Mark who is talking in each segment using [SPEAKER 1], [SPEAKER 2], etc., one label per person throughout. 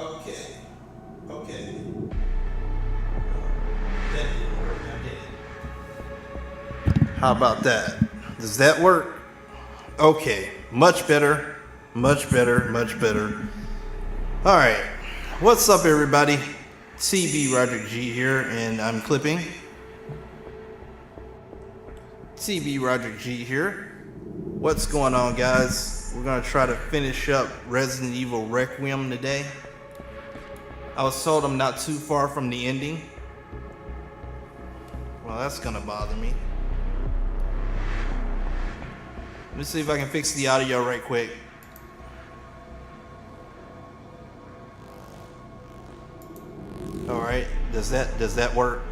[SPEAKER 1] Okay. Okay. That didn't work, now did it? How about that? Does that work? Okay. Much better. Much better. Much better. All right. What's up, everybody? TB Roderick G here, and I'm clipping. TB Roderick G here. What's going on, guys? We're gonna try to finish up Resident Evil Requiem today. I was told I'm not too far from the ending. Well, that's gonna bother me. Let me see if I can fix the audio right quick. All right, does that work?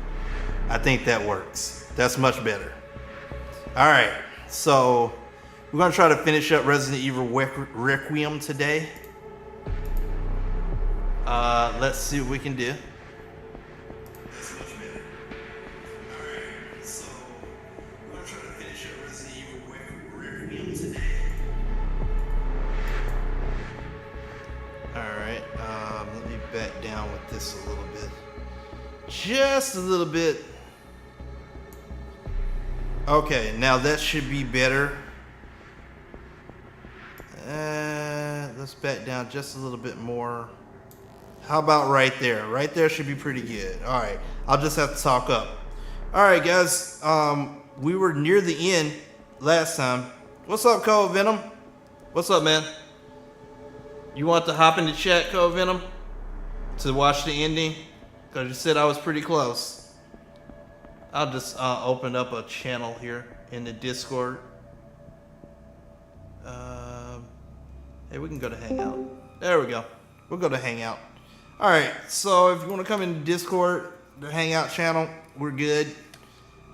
[SPEAKER 1] I think that works. That's much better. All right, so we're gonna try to finish up Resident Evil Requiem today. Let's see what we can do. That's much better. All right, so we're gonna try to finish up Resident Evil Requiem today. All right, let me back down with this a little bit, just a little bit. Okay, now that should be better. Let's back down just a little bit more. How about right there? Right there should be pretty good. All right, I'll just have to talk up. All right, guys, we were near the end last time. What's up, Cold Venom? What's up, man? You want to hop in the chat, Cold Venom, to watch the ending? Because you said I was pretty close. I'll just open up a channel here in the Discord. Hey, we can go to Hangout. There we go. We'll go to Hangout. All right, so if you want to come in Discord, the Hangout channel, we're good.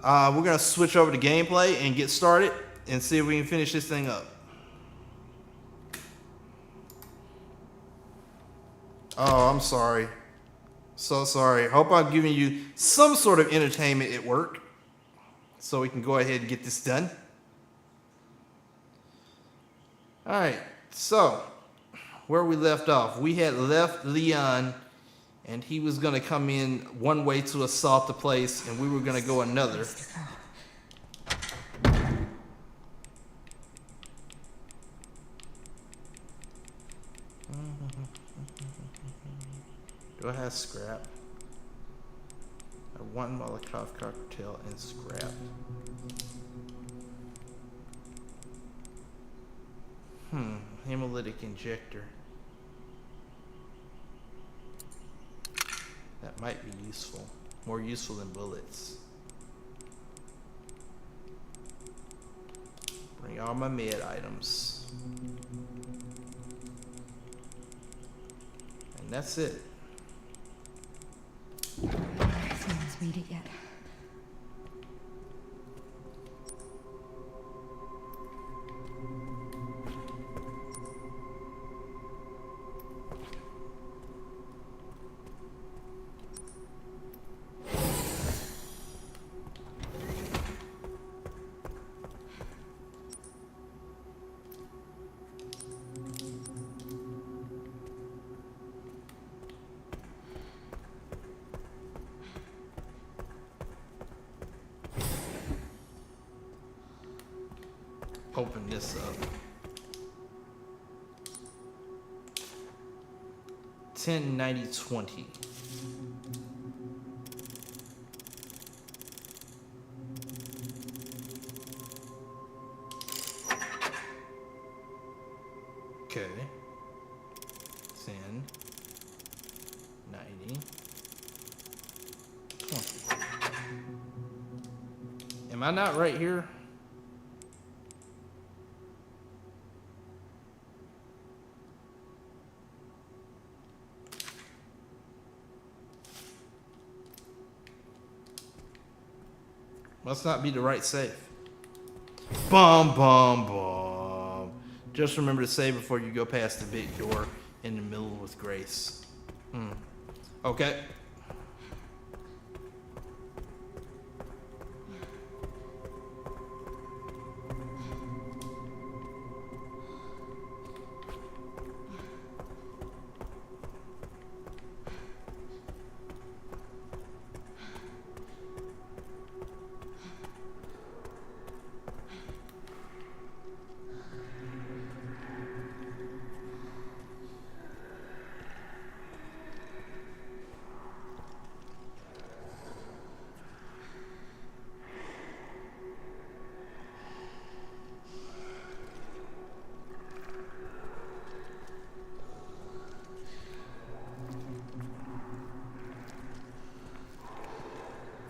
[SPEAKER 1] We're going to switch over to gameplay and get started and see if we can finish this thing up. Oh, I'm sorry. So sorry. Hope I'm giving you some sort of entertainment at work so we can go ahead and get this done. All right, so where we left off, we had left Leon and he was going to come in one way to assault the place and we were going to go another. Do I have scrap? I want Molotov cocktail and scrap. Hemolytic injector. That might be useful. More useful than bullets. Bring all my med items. And that's it.
[SPEAKER 2] Someone's made it yet.
[SPEAKER 1] Open this up. 10/90/20. Okay. 10, 90, 20. Am I not right here? Must not be the right safe. Bum, bum, bum. Just remember to save before you go past the big door in the middle with grace. Okay.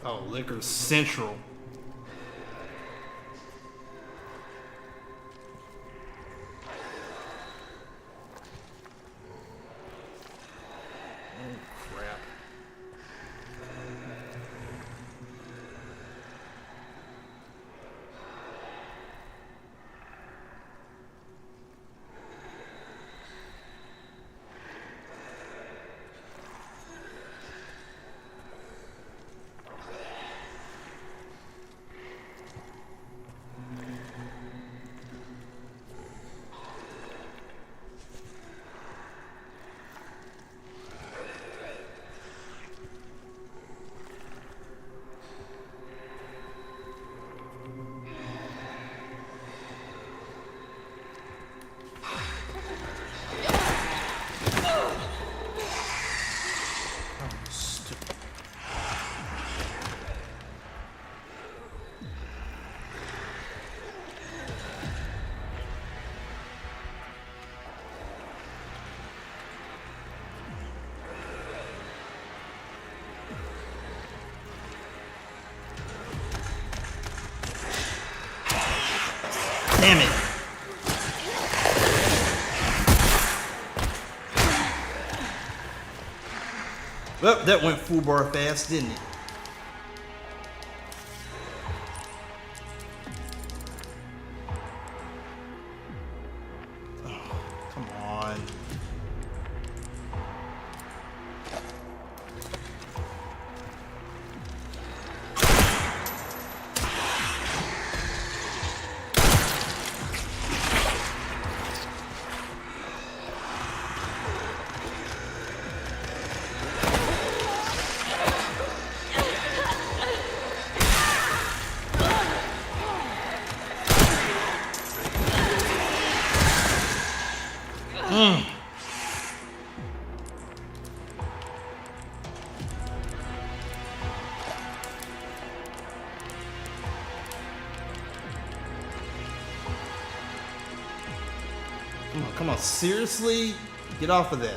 [SPEAKER 1] Oh, Liquor Central. Oh, crap. Damn it. Well, that went full bar fast, didn't it? Oh, come on. Come on, seriously? Get off of that.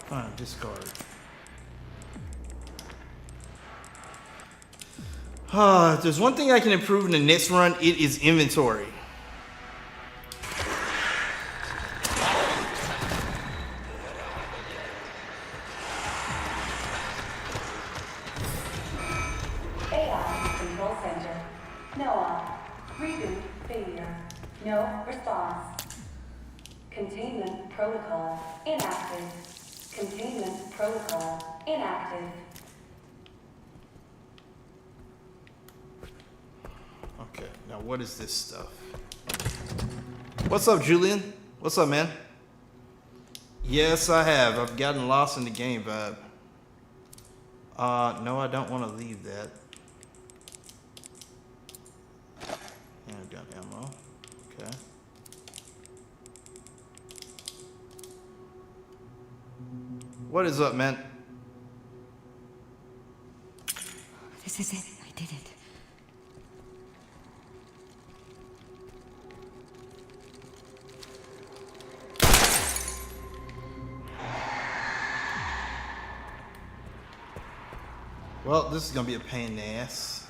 [SPEAKER 1] Fine, discard. If there's one thing I can improve in the next run, it is inventory.
[SPEAKER 3] AI Control Center. Noah. Reboot failure. No response. Containment protocol inactive. Containment protocol inactive.
[SPEAKER 1] Okay, now what is this stuff? What's up, Julian? What's up, man? Yes, I have. I've gotten lost in the game vibe. No, I don't want to leave that. Handgun ammo. Okay. What is up, man?
[SPEAKER 2] This is it. I did it.
[SPEAKER 1] Well, this is gonna be a pain in the ass.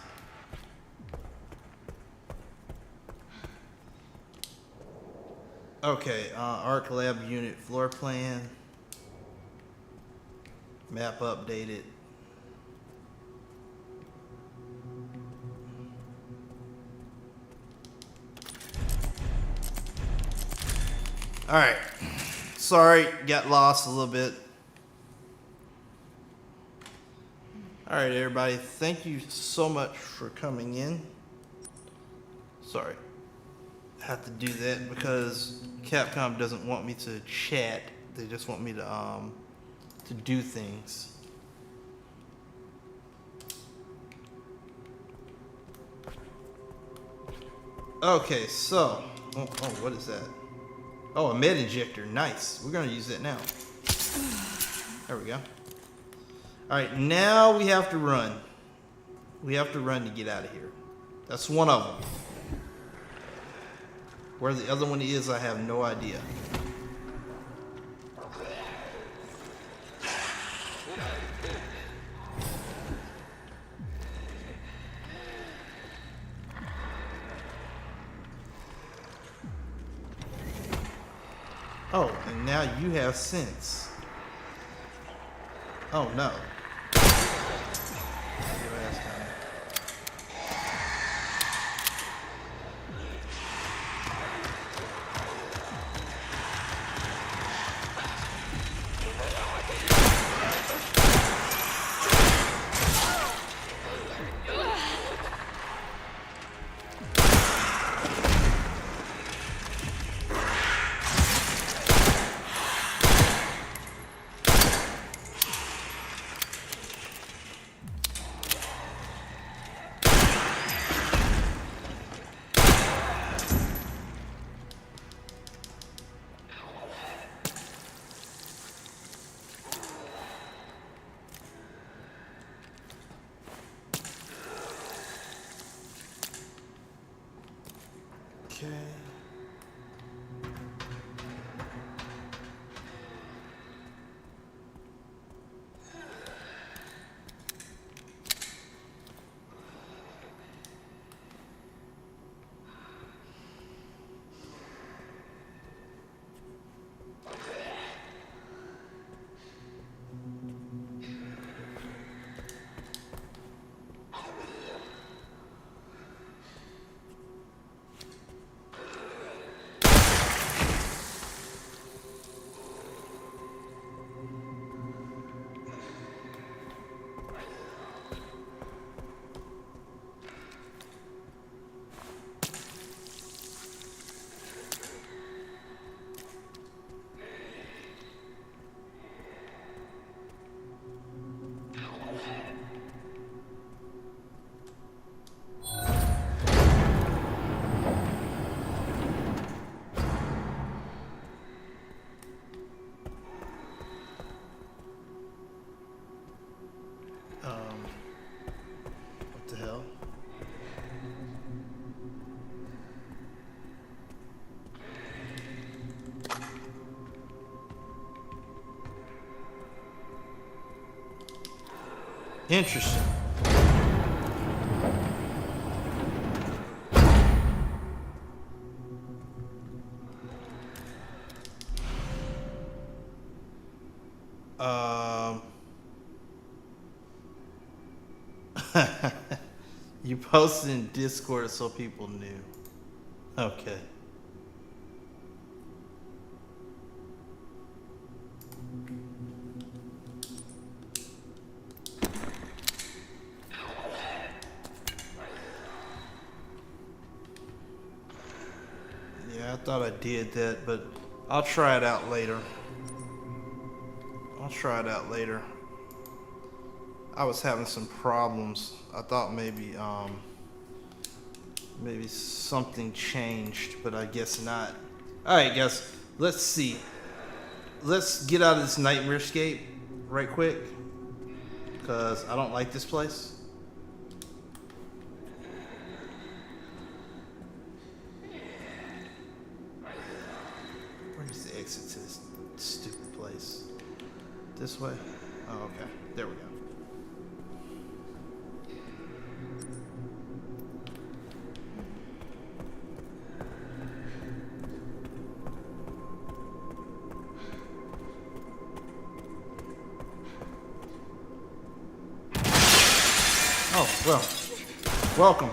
[SPEAKER 1] Okay, Arc Lab unit floor plan. Map updated. Alright. Sorry, got lost a little bit. Alright, everybody. Thank you so much for coming in. Sorry. I have to do that because Capcom doesn't want me to chat. They just want me to do things. Okay, so what is that? Oh, a med injector. Nice. We're gonna use that now. There we go. Alright, now we have to run. We have to run to get out of here. That's one of them. Where the other one is, I have no idea. Oh, and now you have sense. Oh no. Your ass down. Okay. What the hell? Interesting. You posted in Discord so people knew. Okay. Yeah, I thought I did that, but I'll try it out later. I was having some problems. I thought maybe something changed, but I guess not. All right, guys, let's see. Let's get out of this nightmare scape right quick, because I don't like this place. Where's the exit to this stupid place? This way? Oh, okay. There we go. Oh, well, welcome.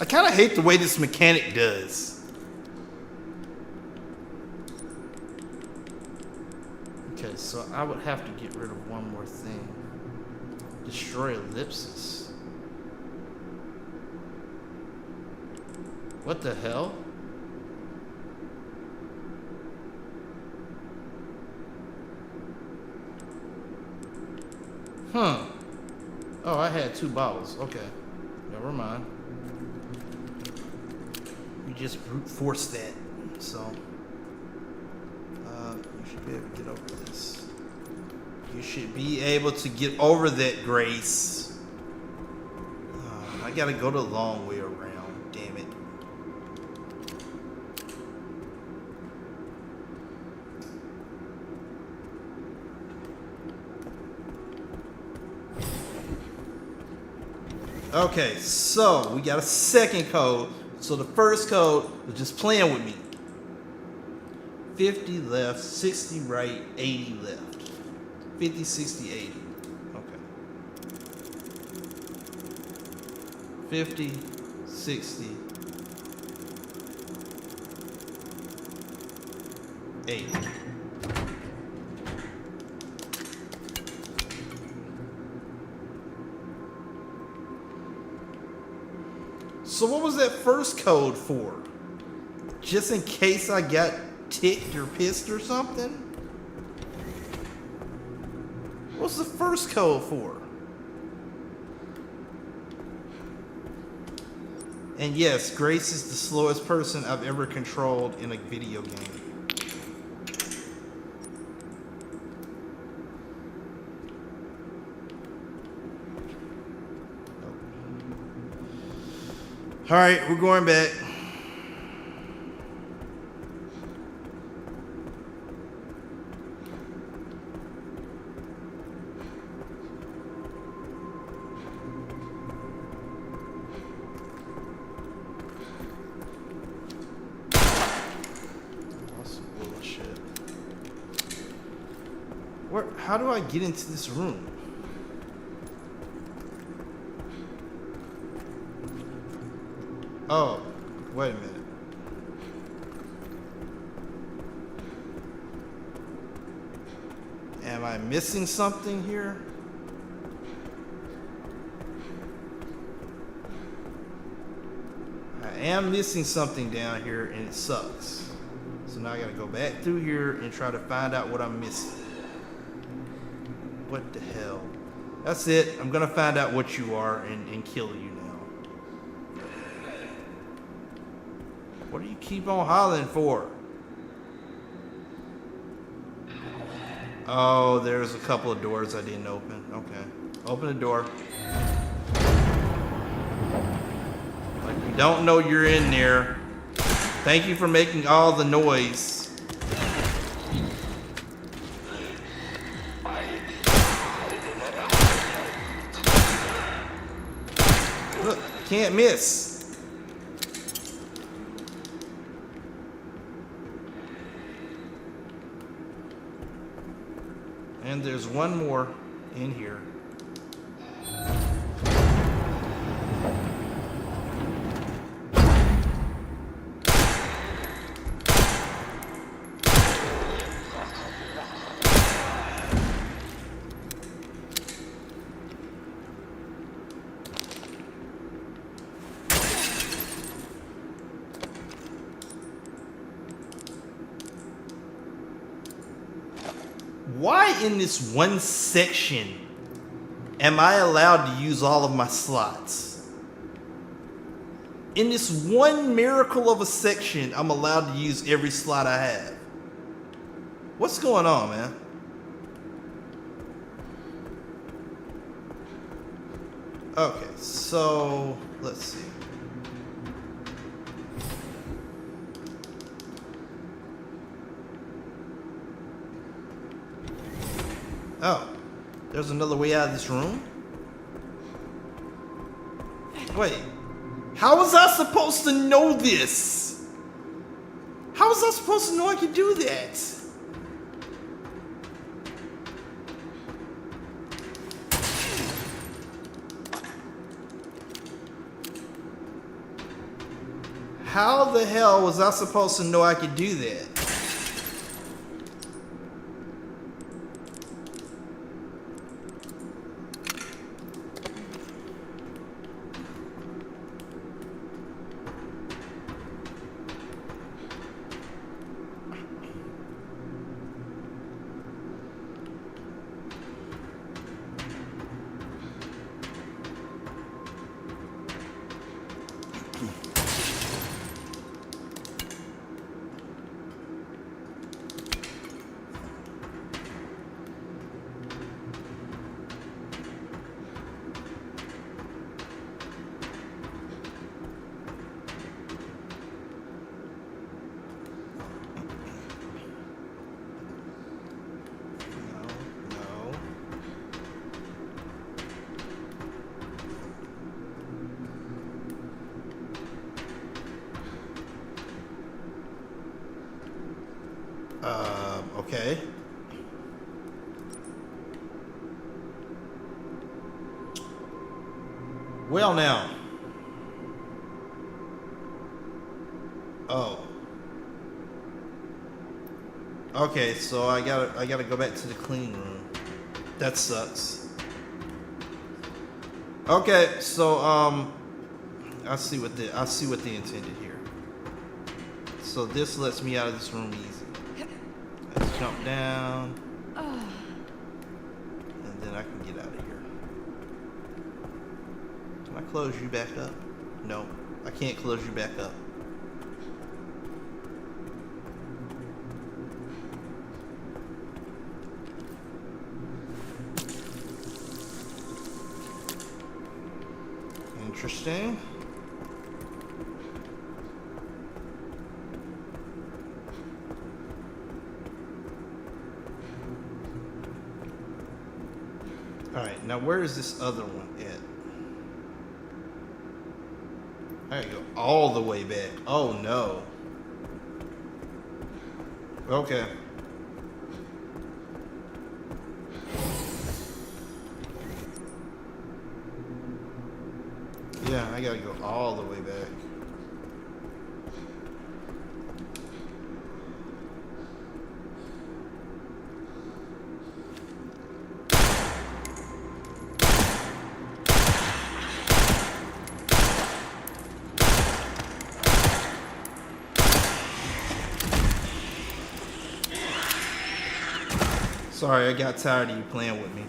[SPEAKER 1] I kind of hate the way this mechanic does. Okay, so I would have to get rid of one more thing. Destroy ellipsis. What the hell? Huh. Oh, I had 2 bottles. Okay. Never mind. You just brute force that. So you should be able to get over this. You should be able to get over that, Grace. I gotta go the long way around. Damn it. Okay, so we got a second code. So the first code was just playing with me. 50 left, 60 right, 80 left. 50, 60, 80. Okay. 50, 60, 80. So what was that first code for? Just in case I got ticked or pissed or something? What's the first code for? And yes, Grace is the slowest person I've ever controlled in a video game. All right, we're going back. That's bullshit. How do I get into this room? Oh, wait a minute. Am I missing something here? I am missing something down here and it sucks. So now I gotta go back through here and try to find out what I'm missing. What the hell? That's it. I'm gonna find out what you are and kill you now. What do you keep on hollering for? Oh, there's a couple of doors I didn't open. Okay. Open the door. Like you don't know you're in there. Thank you for making all the noise. Look, can't miss. And there's one more in here. Why in this one section am I allowed to use all of my slots? In this one miracle of a section, I'm allowed to use every slot I have. What's going on, man? Okay, so let's see. Oh, there's another way out of this room? Wait, how was I supposed to know this? How was I supposed to know I could do that? How the hell was I supposed to know I could do that? Okay. Well now. Oh. Okay, so I gotta go back to the clean room. That sucks. Okay, so I see what they intended here. So this lets me out of this room easy. Let's jump down. And then I can get out of here. Can I close you back up? No, I can't close you back up. Interesting. Alright, now where is this other one at? I gotta go all the way back. Oh no. Okay. Yeah, I gotta go all the way back. Sorry, I got tired of you playing with me.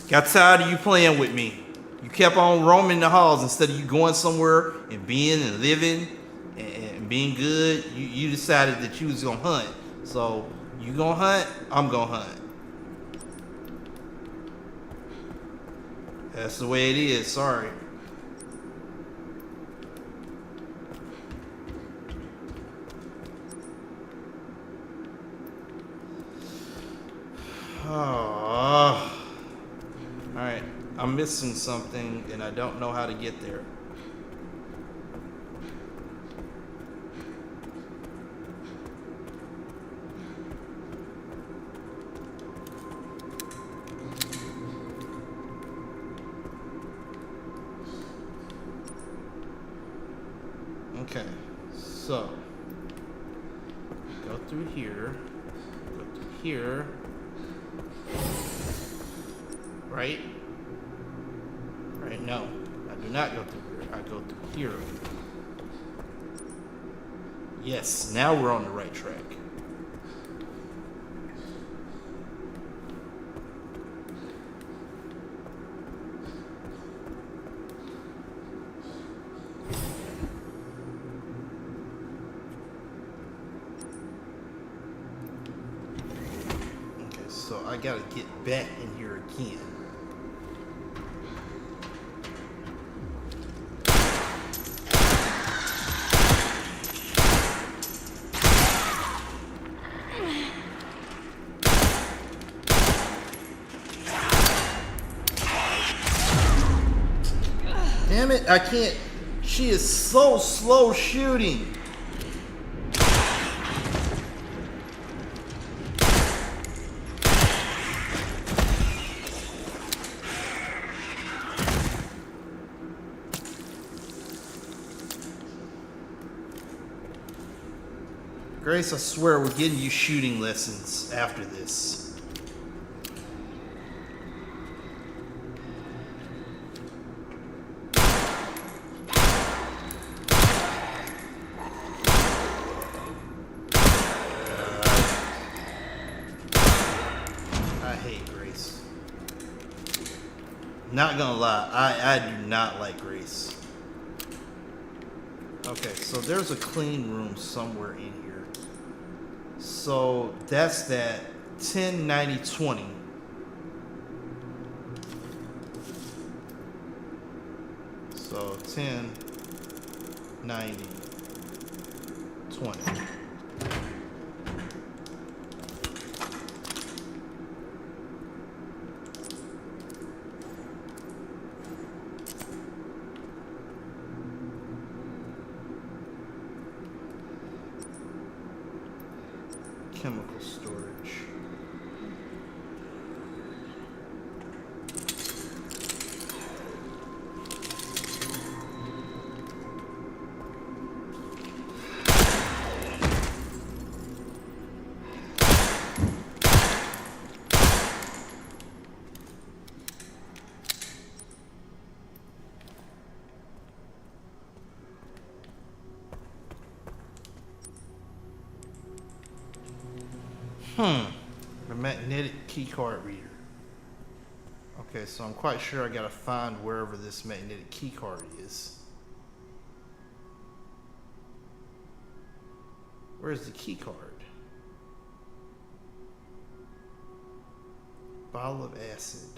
[SPEAKER 1] Got tired of you playing with me. You kept on roaming the halls instead of you going somewhere and being and living and being good. You decided that you was gonna hunt. So you gonna hunt, I'm gonna hunt. That's the way it is, sorry. Oh. Alright, I'm missing something and I don't know how to get there. Okay, so go through here, go through here, right? Right, no, I do not go through here, I go through here. Yes, now we're on the right track. So I gotta get back in here again. Damn it, I can't. She is so slow shooting. Grace, I swear we're getting you shooting lessons after this. I hate Grace. Not gonna lie, I do not like Grace. Okay, so there's a clean room somewhere in here. So that's that 10, 90, 20. So 10, 90, 20. chemical storage. The magnetic keycard reader. Okay, so I'm quite sure I gotta find wherever this magnetic keycard is. Where's the keycard? Bottle of acid.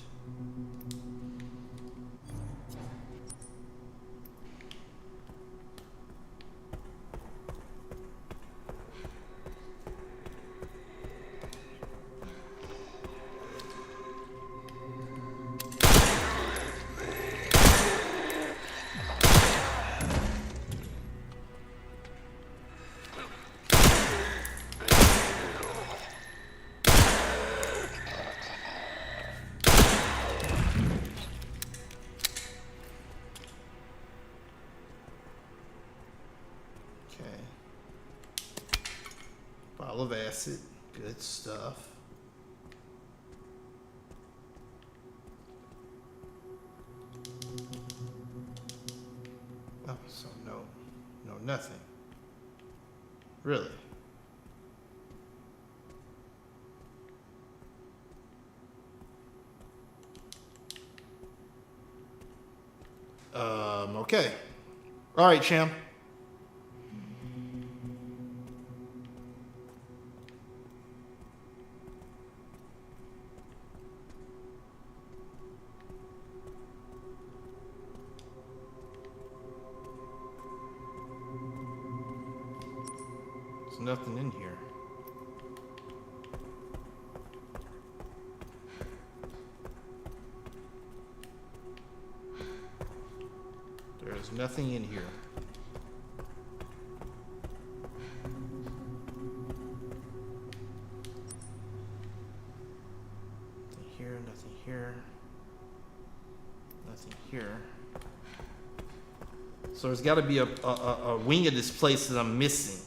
[SPEAKER 1] Bottle of acid, good stuff. Oh, so no, nothing. Really? Okay. All right, champ. There's nothing in here. There's nothing in here. Nothing here, nothing here. Nothing here. So there's got to be a wing of this place that I'm missing.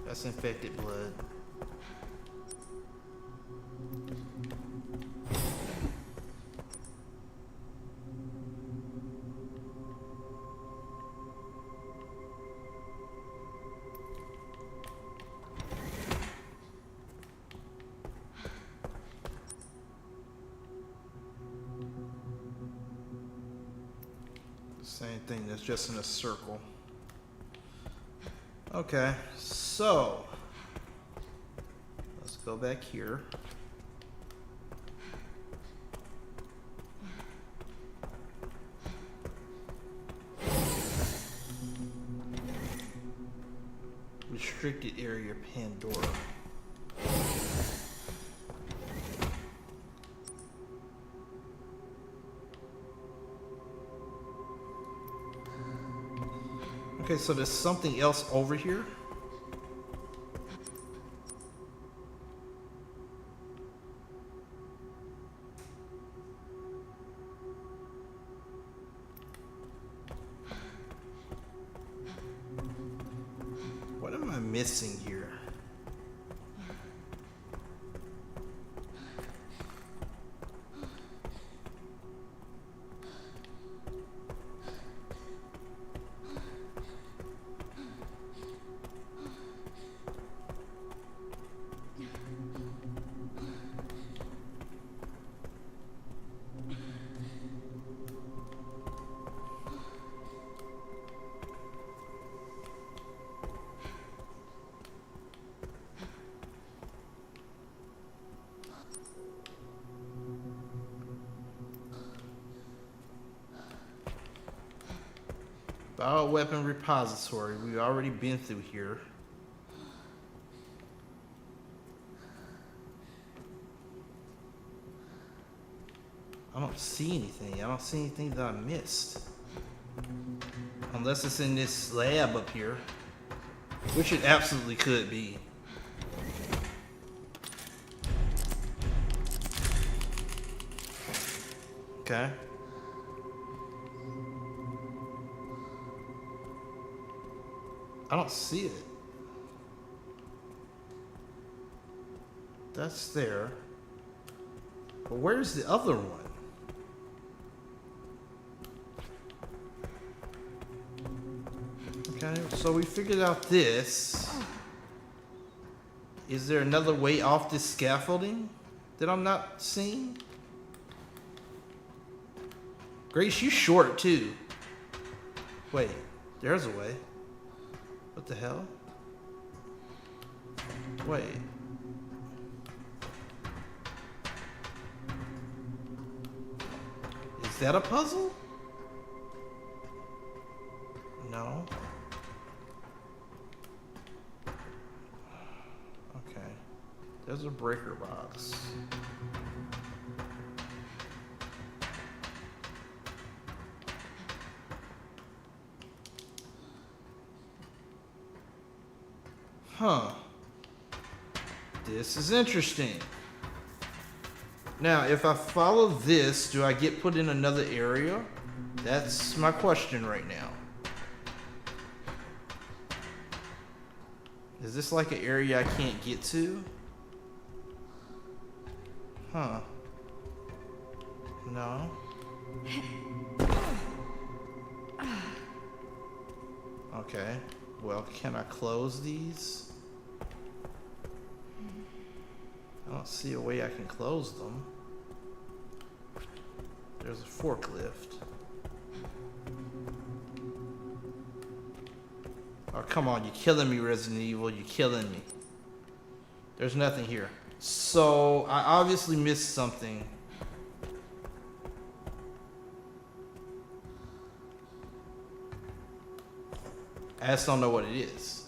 [SPEAKER 1] That's infected blood. Same thing, that's just in a circle. Okay, so let's go back here. Restricted area Pandora. Okay, so there's something else over here. What am I missing here? Bioweapon repository. We've already been through here. I don't see anything. I don't see anything that I missed. Unless it's in this lab up here. Which it absolutely could be. Okay. I don't see it. That's there. But where's the other one? Okay, so we figured out this. Is there another way off this scaffolding that I'm not seeing? Grace, you short too. Wait, there's a way. What the hell? Wait. Is that a puzzle? No. Okay. There's a breaker box. Huh. This is interesting. Now, if I follow this, do I get put in another area? That's my question right now. Is this like an area I can't get to? Huh. No. Okay. Well, can I close these? I don't see a way I can close them. There's a forklift. Oh, come on. You're killing me, Resident Evil. You're killing me. There's nothing here. So, I obviously missed something. I just don't know what it is.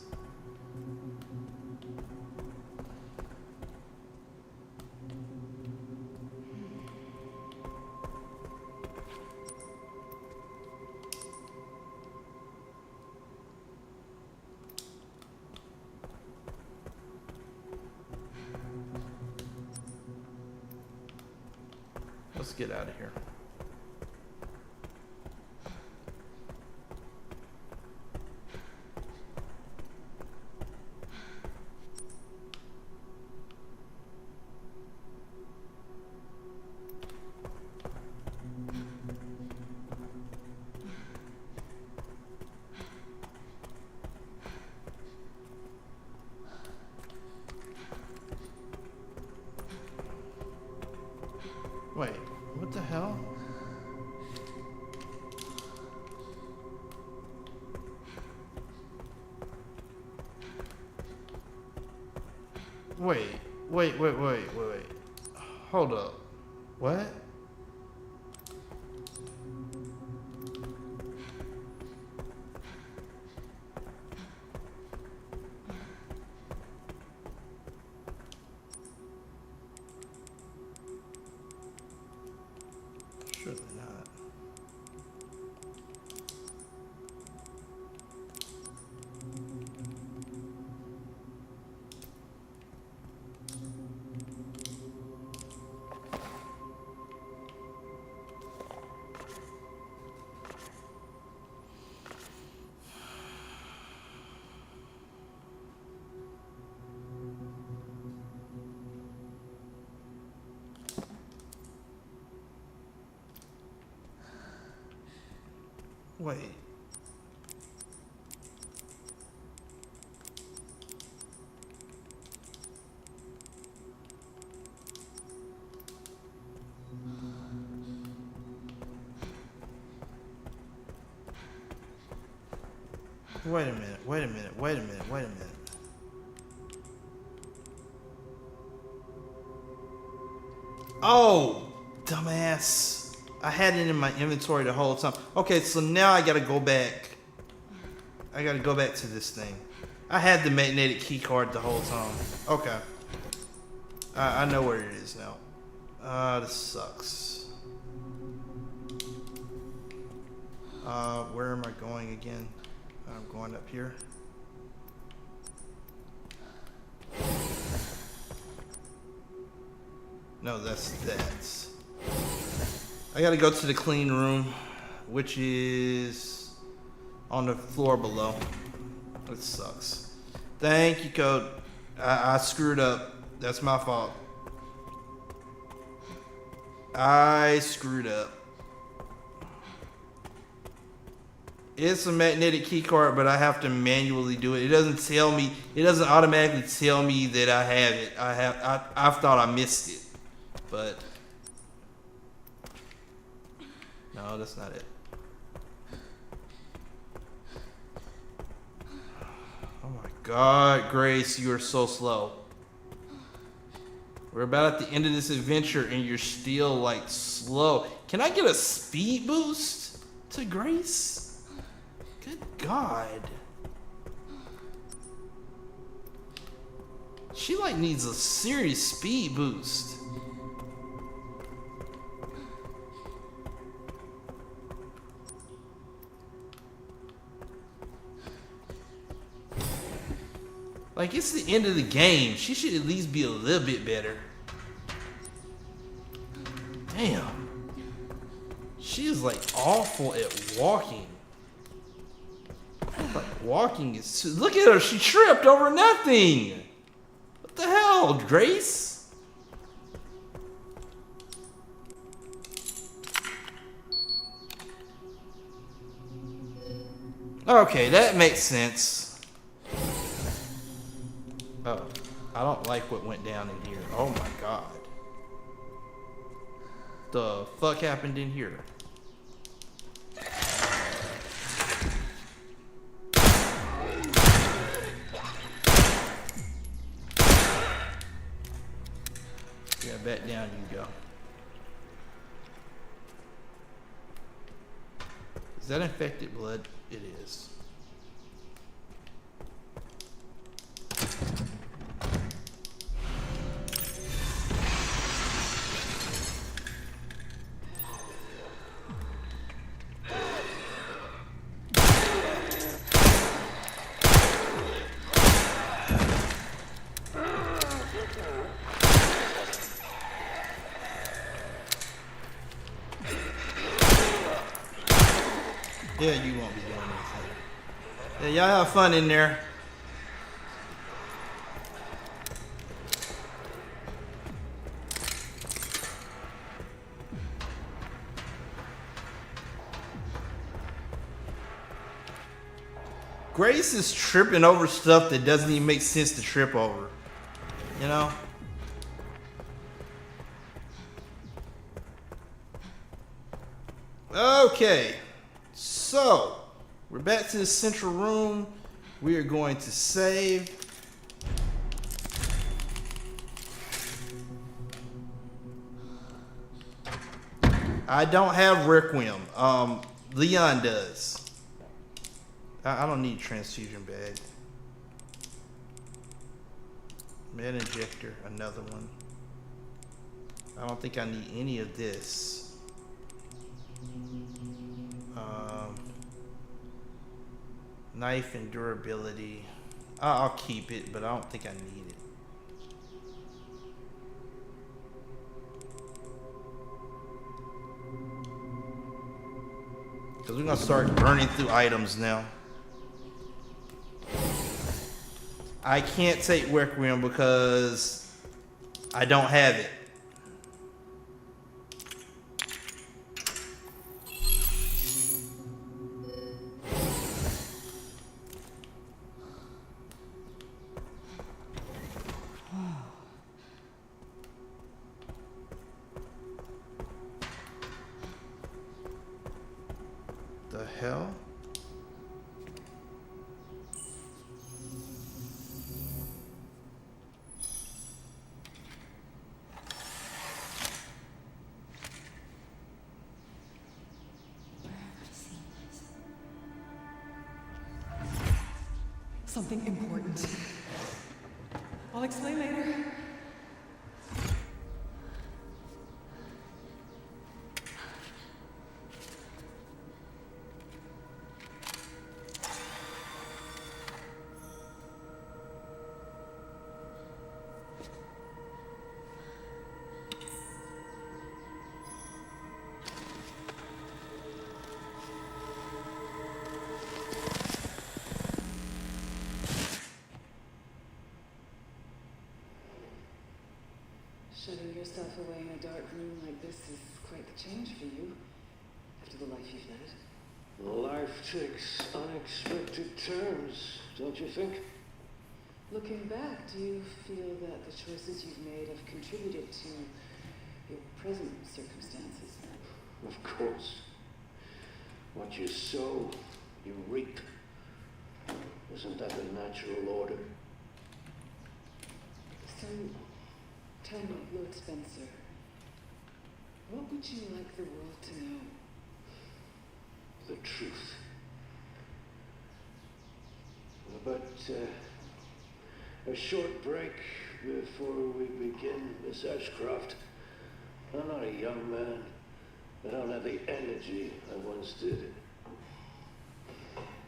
[SPEAKER 1] Let's get out of here. Wait, what the hell? Wait. Hold up. What? Surely not. Wait. Wait a minute. Oh, dumbass. I had it in my inventory the whole time. Okay, so now I gotta go back. I gotta go back to this thing. I had the magnetic key card the whole time. Okay. I know where it is now. This sucks. Where am I going again? I'm going up here. No, that's that. I gotta go to the clean room, which is on the floor below. It sucks. Thank you, Code. I screwed up. That's my fault. I screwed up. It's a magnetic key card, but I have to manually do it. It doesn't tell me. It doesn't automatically tell me that I have it. I thought I missed it, but no, that's not it. Oh my God, Grace, you are so slow. We're about at the end of this adventure and you're still like slow. Can I get a speed boost to Grace? Good God. She like needs a serious speed boost. Like, it's the end of the game. She should at least be a little bit better. Damn. She is like awful at walking. Like, walking is... Look at her. She tripped over nothing. What the hell, Grace? Okay, that makes sense. Oh, I don't like what went down in here. Oh my God. The fuck happened in here? Yeah, back down you go. Is that infected blood? It is. Yeah, you won't be doing anything. Yeah, y'all have fun in there. Grace is tripping over stuff that doesn't even make sense to trip over. You know? Okay. So, we're back to the central room. We are going to save. I don't have Requiem. Leon does. I don't need transfusion bag. Med injector, another one. I don't think I need any of this. Knife and durability. I'll keep it, but I don't think I need it. Because we're going to start burning through items now. I can't take Requiem because I don't have it. The hell?
[SPEAKER 4] Something important. I'll explain later. quite the change for you after the life you've led.
[SPEAKER 5] Life takes unexpected turns, don't you think?
[SPEAKER 4] Looking back, do you feel that the choices you've made have contributed to your present circumstances?
[SPEAKER 5] Of course. What you sow, you reap. Isn't that the natural order?
[SPEAKER 4] So, tell me, Lord Spencer, what would you like the world to know?
[SPEAKER 5] The truth. But a short break before we begin, Miss Ashcroft. I'm not a young man. I don't have the energy I once did.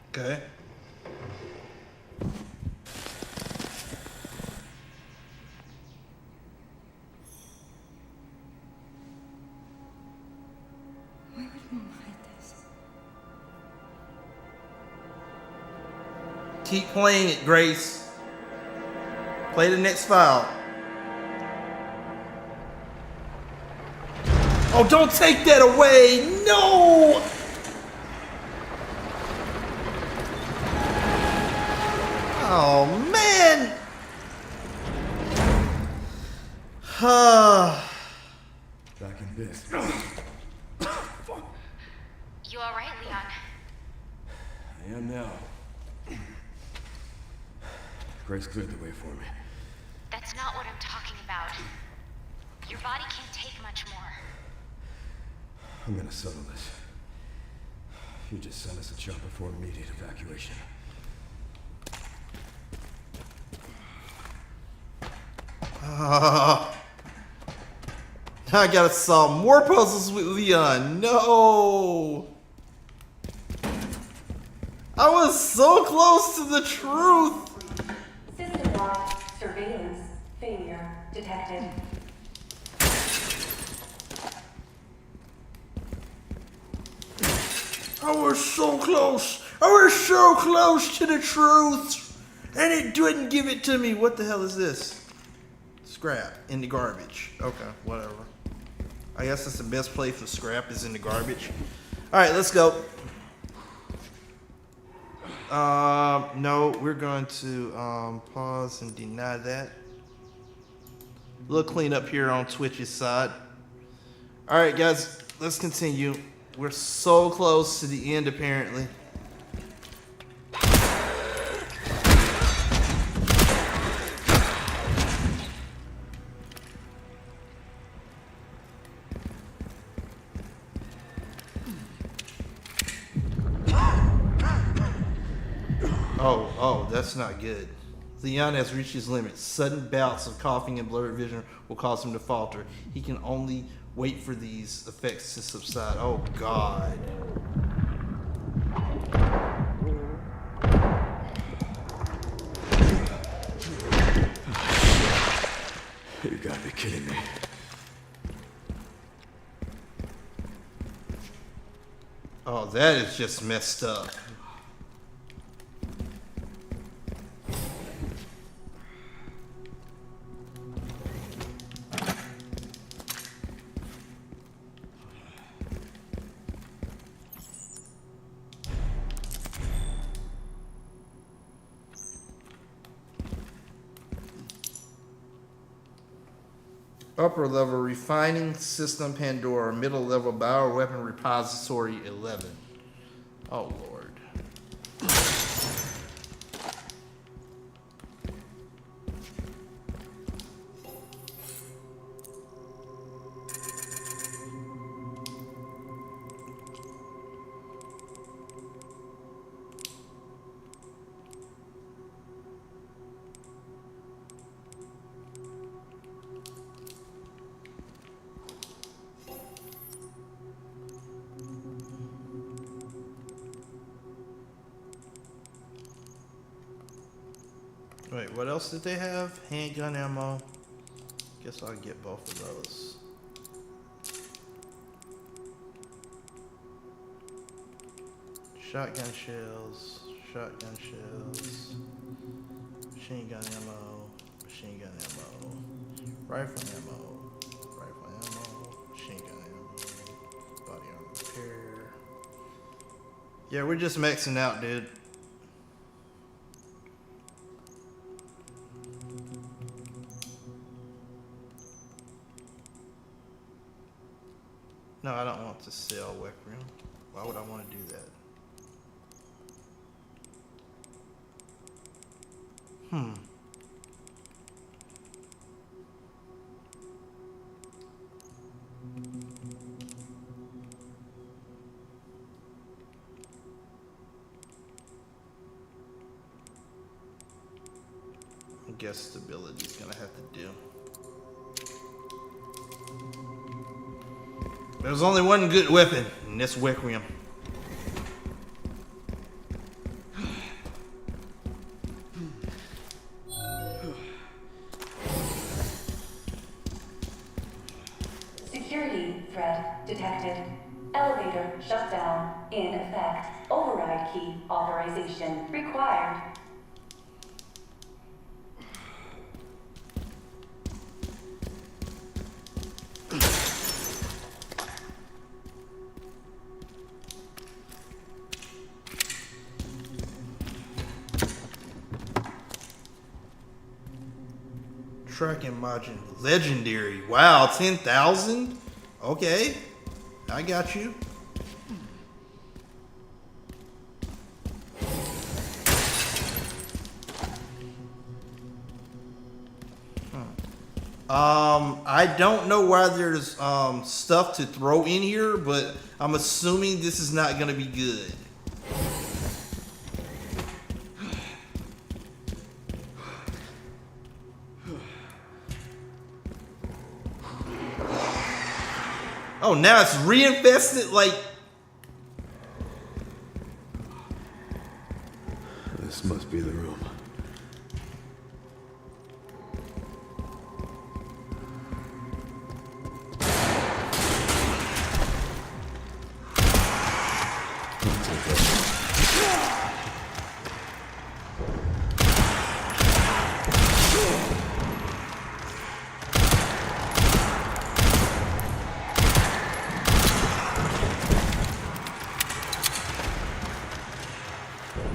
[SPEAKER 1] Okay.
[SPEAKER 2] Why would Mom hide this?
[SPEAKER 1] Keep playing it, Grace. Play the next file. Oh, don't take that away! No! Oh, man!
[SPEAKER 6] Back in biz.
[SPEAKER 7] You all right, Leon?
[SPEAKER 6] I am now. Grace cleared the way for me.
[SPEAKER 7] That's not what I'm talking about. Your body can't take much more.
[SPEAKER 6] I'm gonna settle this. You just sent us a chopper for immediate evacuation.
[SPEAKER 1] Now I gotta solve more puzzles with Leon. No! I was so close to the truth!
[SPEAKER 3] System-wide surveillance failure detected.
[SPEAKER 1] I was so close! I was so close to the truth! And it didn't give it to me. What the hell is this? Scrap in the garbage. Okay, whatever. I guess that's the best place for scrap is in the garbage. Alright, let's go. No, we're going to pause and deny that. A little cleanup here on Twitch's side. Alright guys, let's continue. We're so close to the end apparently. Oh, that's not good. Leon has reached his limits. Sudden bouts of coughing and blurred vision will cause him to falter. He can only wait for these effects to subside. Oh, God.
[SPEAKER 6] You gotta be kidding me.
[SPEAKER 1] Oh, that is just messed up. Upper level refining system Pandora, middle level bioweapon repository 11. Oh Lord. Wait, what else did they have? Handgun ammo. Guess I'll get both of those. Shotgun shells, machine gun ammo, machine gun ammo, rifle ammo, machine gun ammo. Yeah, we're just maxing out, dude. No, I don't want to sell Requiem. Why would I want to do that? I guess stability is gonna have to do. There's only one good weapon, and that's Requiem.
[SPEAKER 3] Security threat detected. Elevator shut down. In effect. Override key authorization required.
[SPEAKER 1] Tracking margin. Legendary. Wow, 10,000? Okay. I got you. I don't know why there's stuff to throw in here, but I'm assuming this is not gonna be good. Oh, now it's reinfested like.
[SPEAKER 6] This must be the room.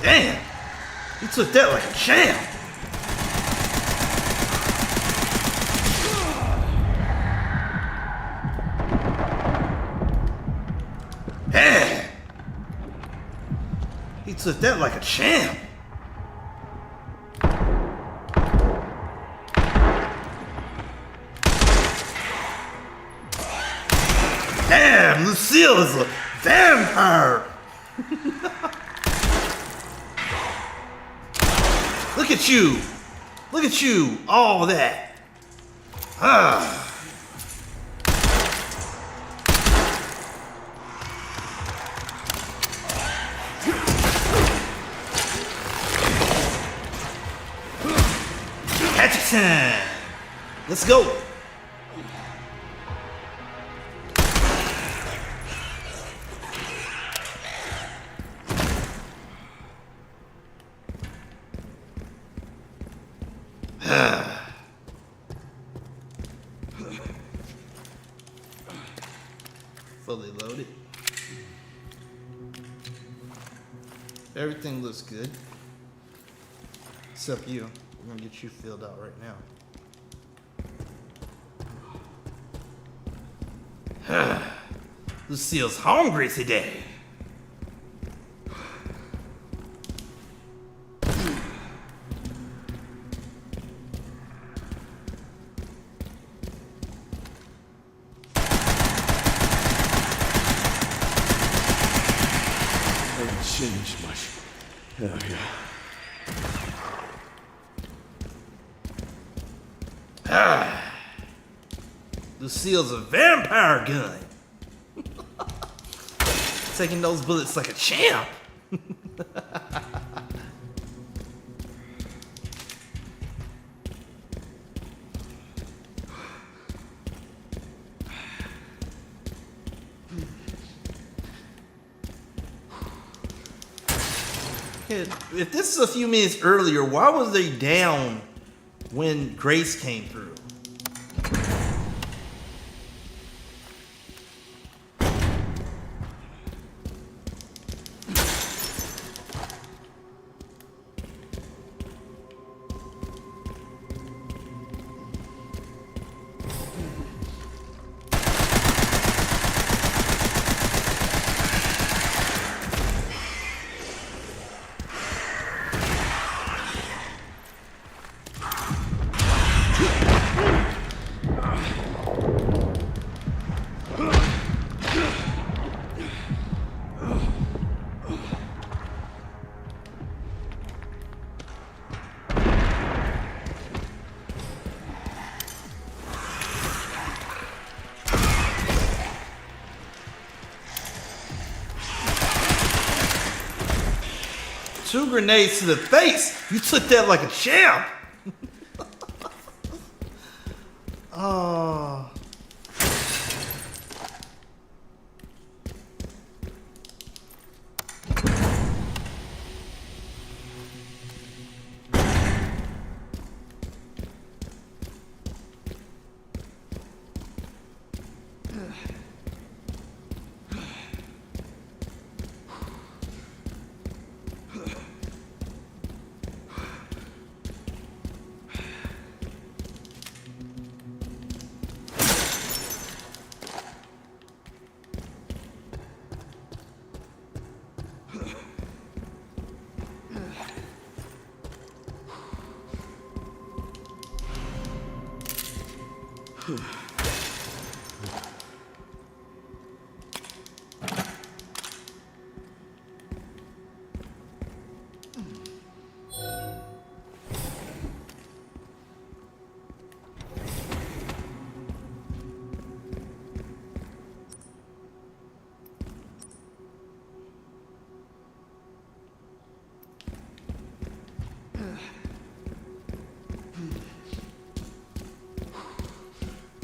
[SPEAKER 1] Damn! He took that like a champ! Yeah! He took that like a champ! Damn! Lucille is a vampire! Look at you! Look at you! All that! Ah! Hatchet time! Let's go! Fully loaded. Everything looks good. Except you. We're gonna get you filled out right now. Lucille's hungry today.
[SPEAKER 6] Hasn't changed much. Oh, yeah.
[SPEAKER 1] Lucille's a vampire gun. Taking those bullets like a champ. If this is a few minutes earlier, why was they down when Grace came through? 2 grenades to the face. You took that like a champ. Oh.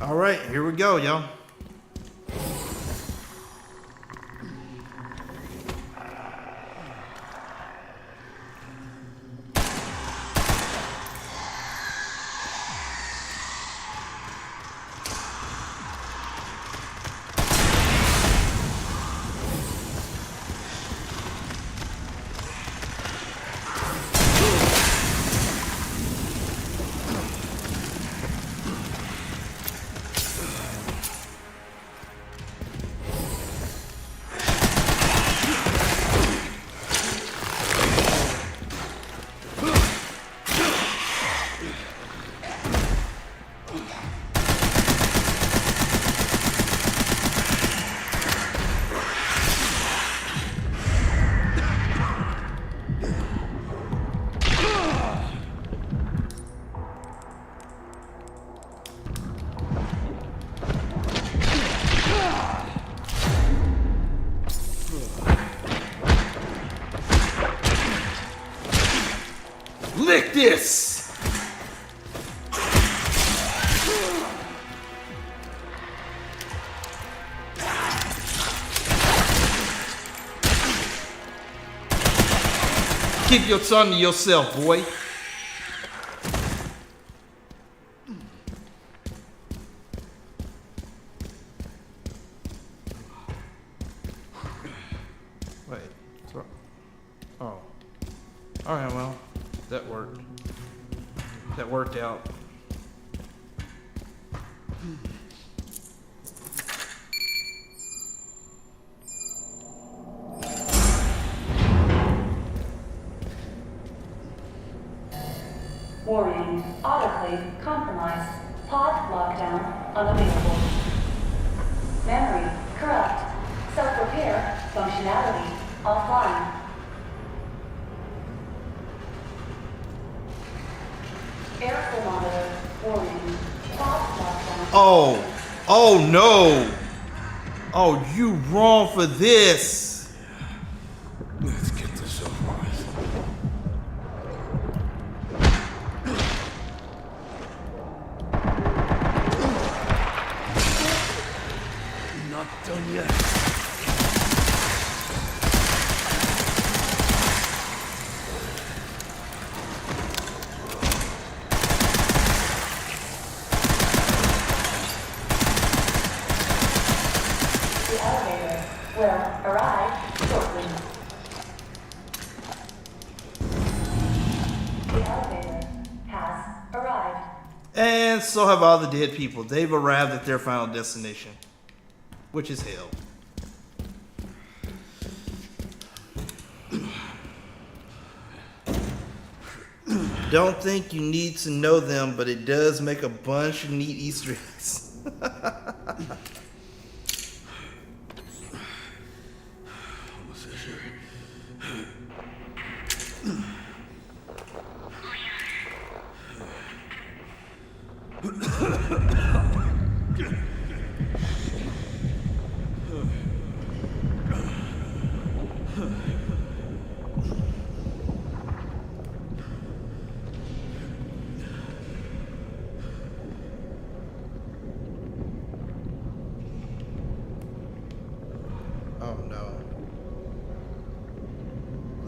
[SPEAKER 1] All right, here we go, y'all. Lick this! Keep your tongue to yourself, boy. Wait. Oh. Alright, well. That worked. That worked out.
[SPEAKER 3] Warning, autoclave compromised. Pod lockdown unavailable. Memory corrupt. Self-repair functionality offline. Air thermometer warning. Pod lockdown.
[SPEAKER 1] Oh no! Oh, you wrong for this.
[SPEAKER 6] Let's get this over with. Not done yet.
[SPEAKER 3] The elevator will arrive shortly. The elevator has arrived.
[SPEAKER 1] And so have all the dead people. They've arrived at their final destination, which is hell. Don't think you need to know them, but it does make a bunch of neat Easter eggs.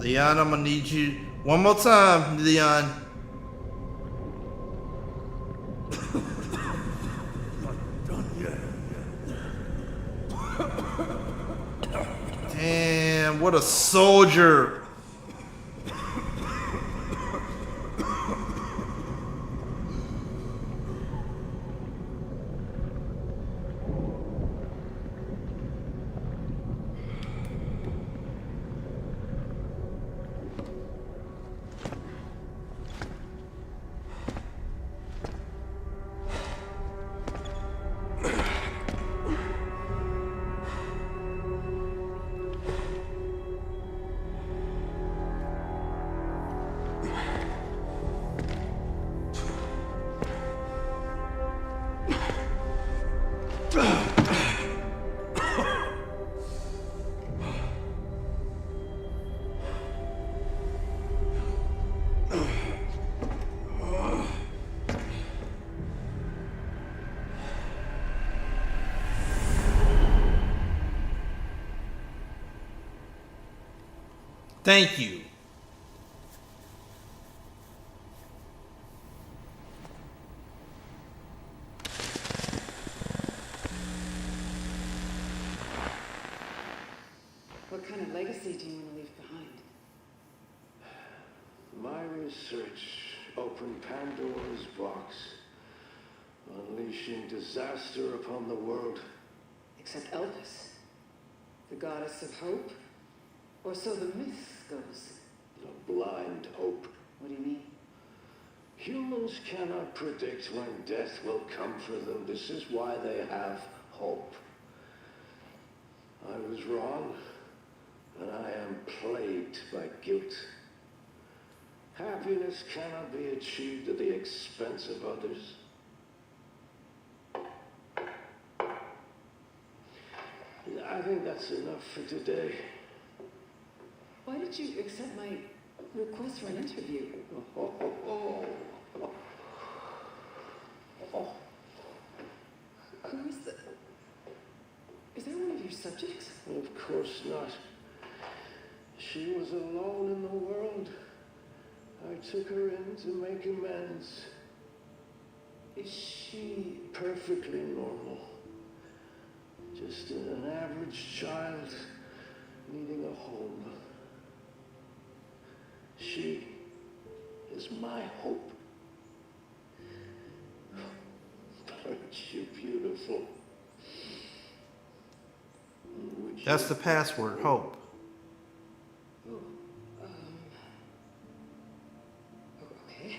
[SPEAKER 1] Leon, I'm gonna need you one more time, Leon.
[SPEAKER 6] Not done yet.
[SPEAKER 1] Damn, what a soldier. Thank you.
[SPEAKER 4] What kind of legacy do you want to leave behind?
[SPEAKER 5] My research opened Pandora's box, unleashing disaster upon the world.
[SPEAKER 4] Except Elvis, the goddess of hope? Or so the myth goes.
[SPEAKER 5] A blind hope.
[SPEAKER 4] What do you mean?
[SPEAKER 5] Humans cannot predict when death will come for them. This is why they have hope. I was wrong, and I am plagued by guilt. Happiness cannot be achieved at the expense of others. I think that's enough for today.
[SPEAKER 4] Why did you accept my request for an interview? Who is that? Is there one of your subjects?
[SPEAKER 5] Of course not. She was alone in the world. I took her in to make amends. Is she perfectly normal? Just an average child needing a home. She is my hope. Aren't you beautiful?
[SPEAKER 1] That's the password, hope.
[SPEAKER 4] Okay.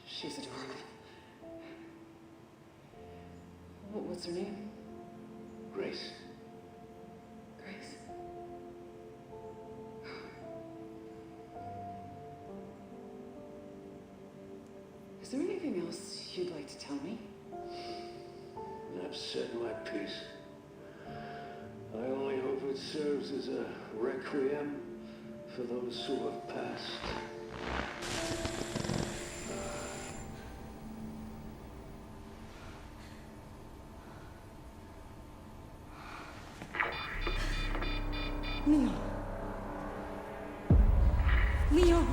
[SPEAKER 4] She's adorable. What's her name?
[SPEAKER 5] Grace.
[SPEAKER 4] Grace. Is there anything else you'd like to tell me?
[SPEAKER 5] I've said my piece. I only hope it serves as a requiem for those who have passed.
[SPEAKER 2] Leon. Leon.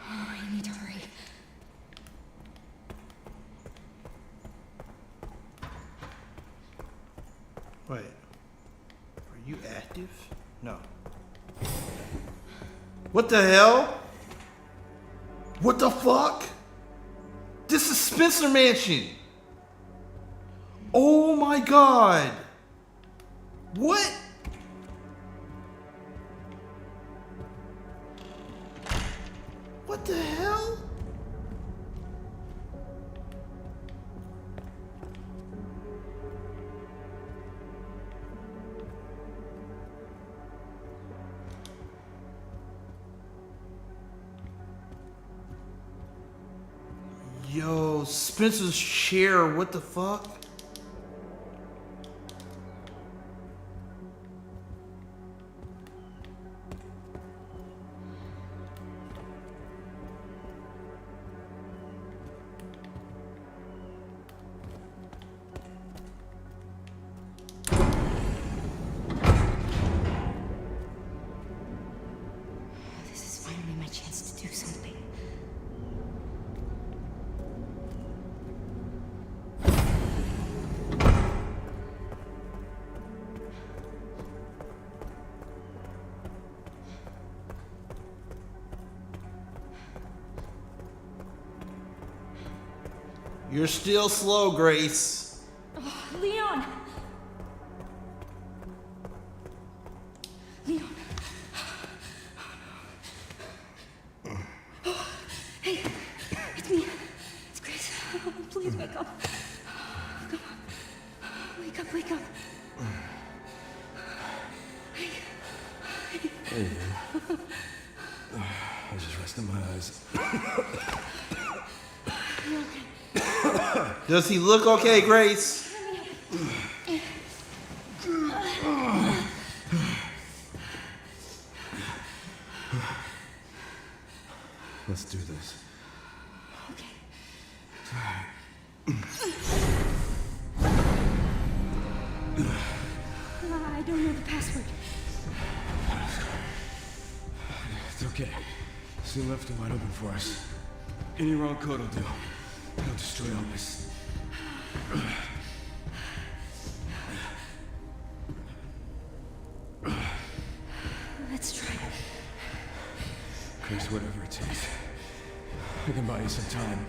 [SPEAKER 2] I need to hurry.
[SPEAKER 1] Wait. Are you active? No. What the hell? What the fuck? This is Spencer Mansion. Oh my god. What? What the hell? Yo, Spencer's chair, what the fuck?
[SPEAKER 2] This is finally my chance to do something.
[SPEAKER 1] You're still slow, Grace.
[SPEAKER 2] Oh, Leon! Leon. Oh, hey, it's me. It's Grace. Oh, please wake up. Come on. Wake up, wake up.
[SPEAKER 6] Hey. I was just resting my eyes.
[SPEAKER 2] You're okay.
[SPEAKER 1] Does he look okay, Grace?
[SPEAKER 6] Let's do this.
[SPEAKER 2] Okay. I don't know the password.
[SPEAKER 6] It's okay. Soon left it wide open for us. Any wrong code will do. It'll destroy all this.
[SPEAKER 2] Let's try.
[SPEAKER 6] Chris, whatever it takes. I can buy you some time.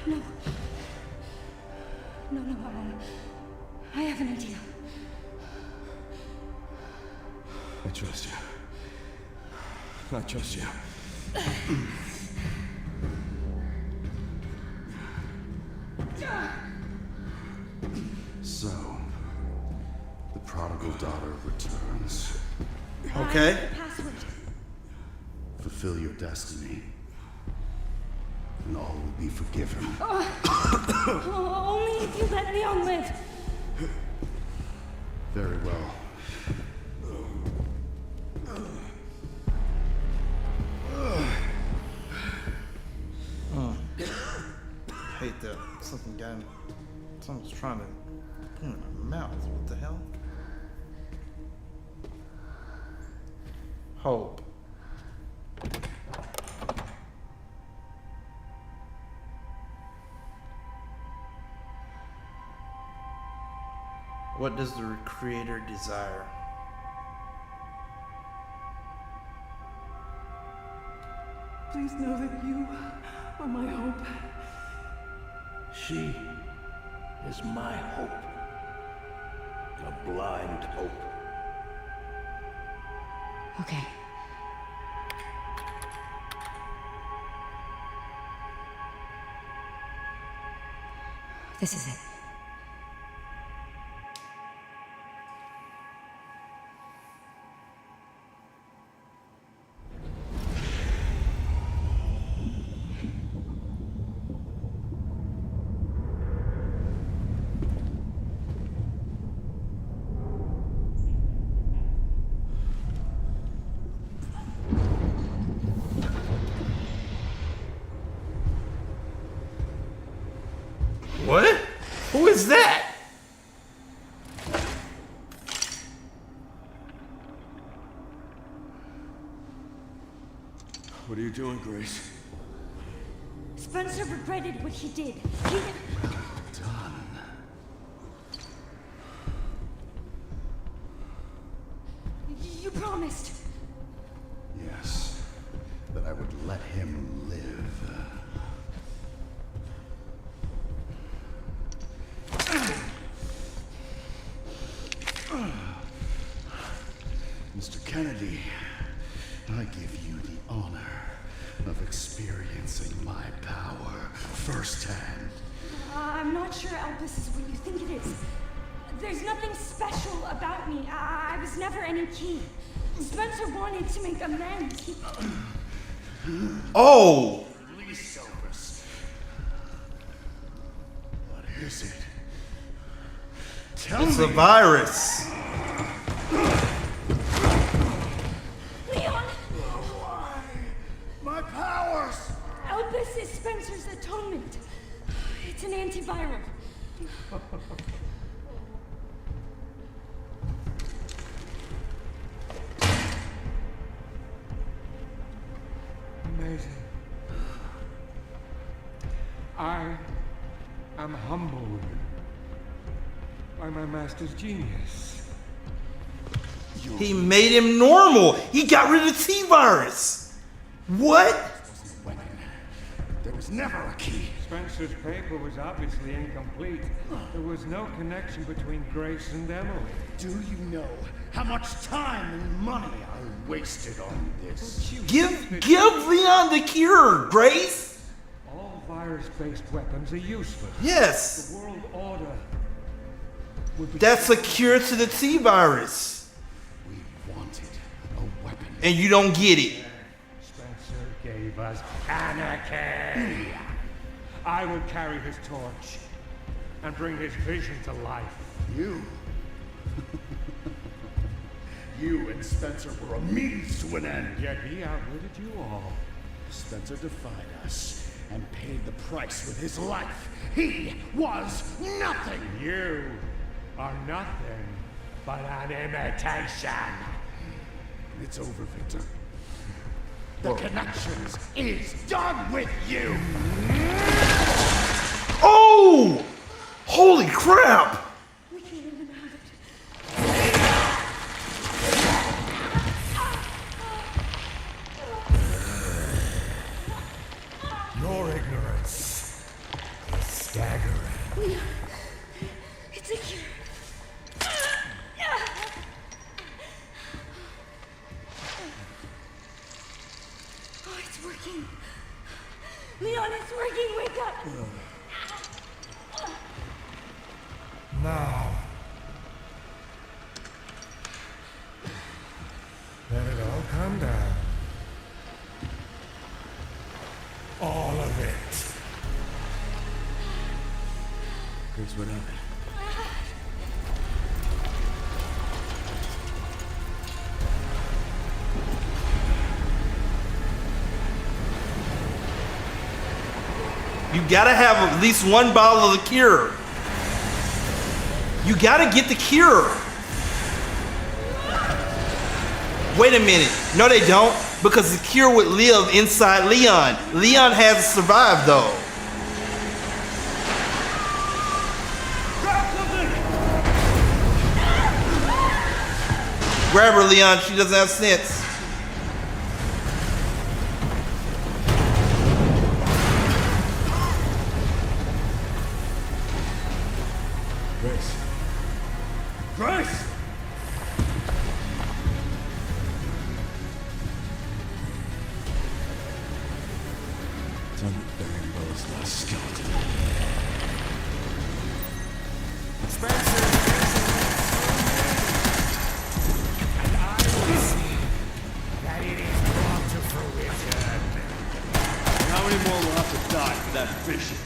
[SPEAKER 2] No. No, I have an idea.
[SPEAKER 6] I trust you. I trust you.
[SPEAKER 8] So, the prodigal daughter returns.
[SPEAKER 1] Okay.
[SPEAKER 2] I have the password.
[SPEAKER 8] Fulfill your destiny, and all will be forgiven.
[SPEAKER 2] Oh, only if you let Leon live.
[SPEAKER 8] Very well.
[SPEAKER 1] Hate that. Something got him. Someone's trying to put him in my mouth. What the hell? Hope. What does the creator desire?
[SPEAKER 4] Please know that you are my hope.
[SPEAKER 5] She is my hope. A blind hope.
[SPEAKER 2] Okay. This is it.
[SPEAKER 1] What? Who is that?
[SPEAKER 6] What are you doing, Grace?
[SPEAKER 2] Spencer regretted what he did. You promised.
[SPEAKER 8] Yes, that I would let him live. Mr. Kennedy, I give you the honor of experiencing my power firsthand.
[SPEAKER 2] I'm not sure Elvis is what you think it is. There's nothing special about me. I was never any key. Spencer wanted to make amends.
[SPEAKER 1] Oh!
[SPEAKER 8] Release Elvis.
[SPEAKER 1] It's a virus.
[SPEAKER 2] Leon!
[SPEAKER 8] Why? My powers!
[SPEAKER 2] Elvis is Spencer's atonement. It's an antiviral.
[SPEAKER 6] Amazing. I am humbled by my master's genius.
[SPEAKER 1] He made him normal. He got rid of the T-virus. What?
[SPEAKER 8] Weapon. There was never a key.
[SPEAKER 6] Spencer's paper was obviously incomplete. There was no connection between Grace and Emily.
[SPEAKER 8] Do you know how much time and money I wasted on this?
[SPEAKER 1] Give Leon the cure, Grace.
[SPEAKER 6] All virus-based weapons are useless.
[SPEAKER 1] Yes.
[SPEAKER 6] The world order would be...
[SPEAKER 1] That's a cure to the T-virus.
[SPEAKER 8] We wanted a weapon.
[SPEAKER 1] And you don't get it.
[SPEAKER 6] Spencer gave us anarchy. I will carry his torch and bring his vision to life.
[SPEAKER 8] You? You and Spencer were a means to an end.
[SPEAKER 6] Yet he outwitted you all.
[SPEAKER 8] Spencer defied us and paid the price with his life. He was nothing.
[SPEAKER 6] You are nothing but an imitation.
[SPEAKER 8] It's over, Victor. The Connections is done with you.
[SPEAKER 1] Oh! Holy crap!
[SPEAKER 2] We can live in habit.
[SPEAKER 6] Your ignorance is staggering.
[SPEAKER 2] Leon, it's a cure. Oh, it's working. Leon, it's working. Wake up.
[SPEAKER 6] Now, let it all come down. All of it.
[SPEAKER 8] Grace, what happened?
[SPEAKER 1] You gotta have at least one bottle of the cure. You gotta get the cure. Wait a minute. No, they don't. Because the cure would live inside Leon. Leon has survived, though. Grab her, Leon. She doesn't have sense.
[SPEAKER 6] Grace. Grace!
[SPEAKER 8] Tell me burying Bella's last skeleton.
[SPEAKER 6] And I will see that it is brought to fruition.
[SPEAKER 9] How many more will have to die for that vision?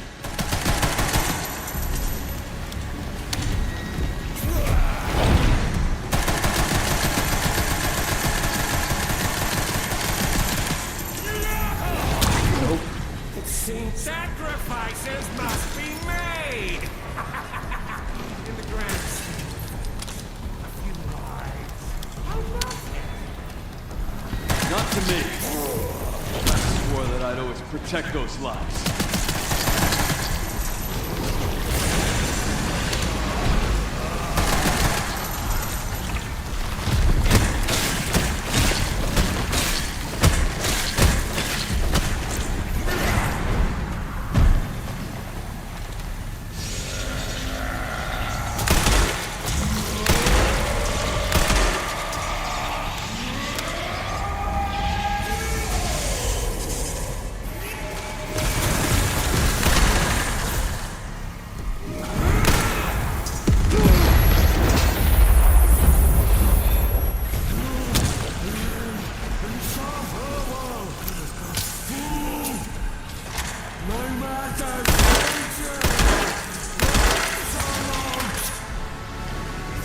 [SPEAKER 6] Sacrifices must be made! In the grand scheme, a few lives are nothing.
[SPEAKER 9] Not to me. I swore that I'd always protect those lives.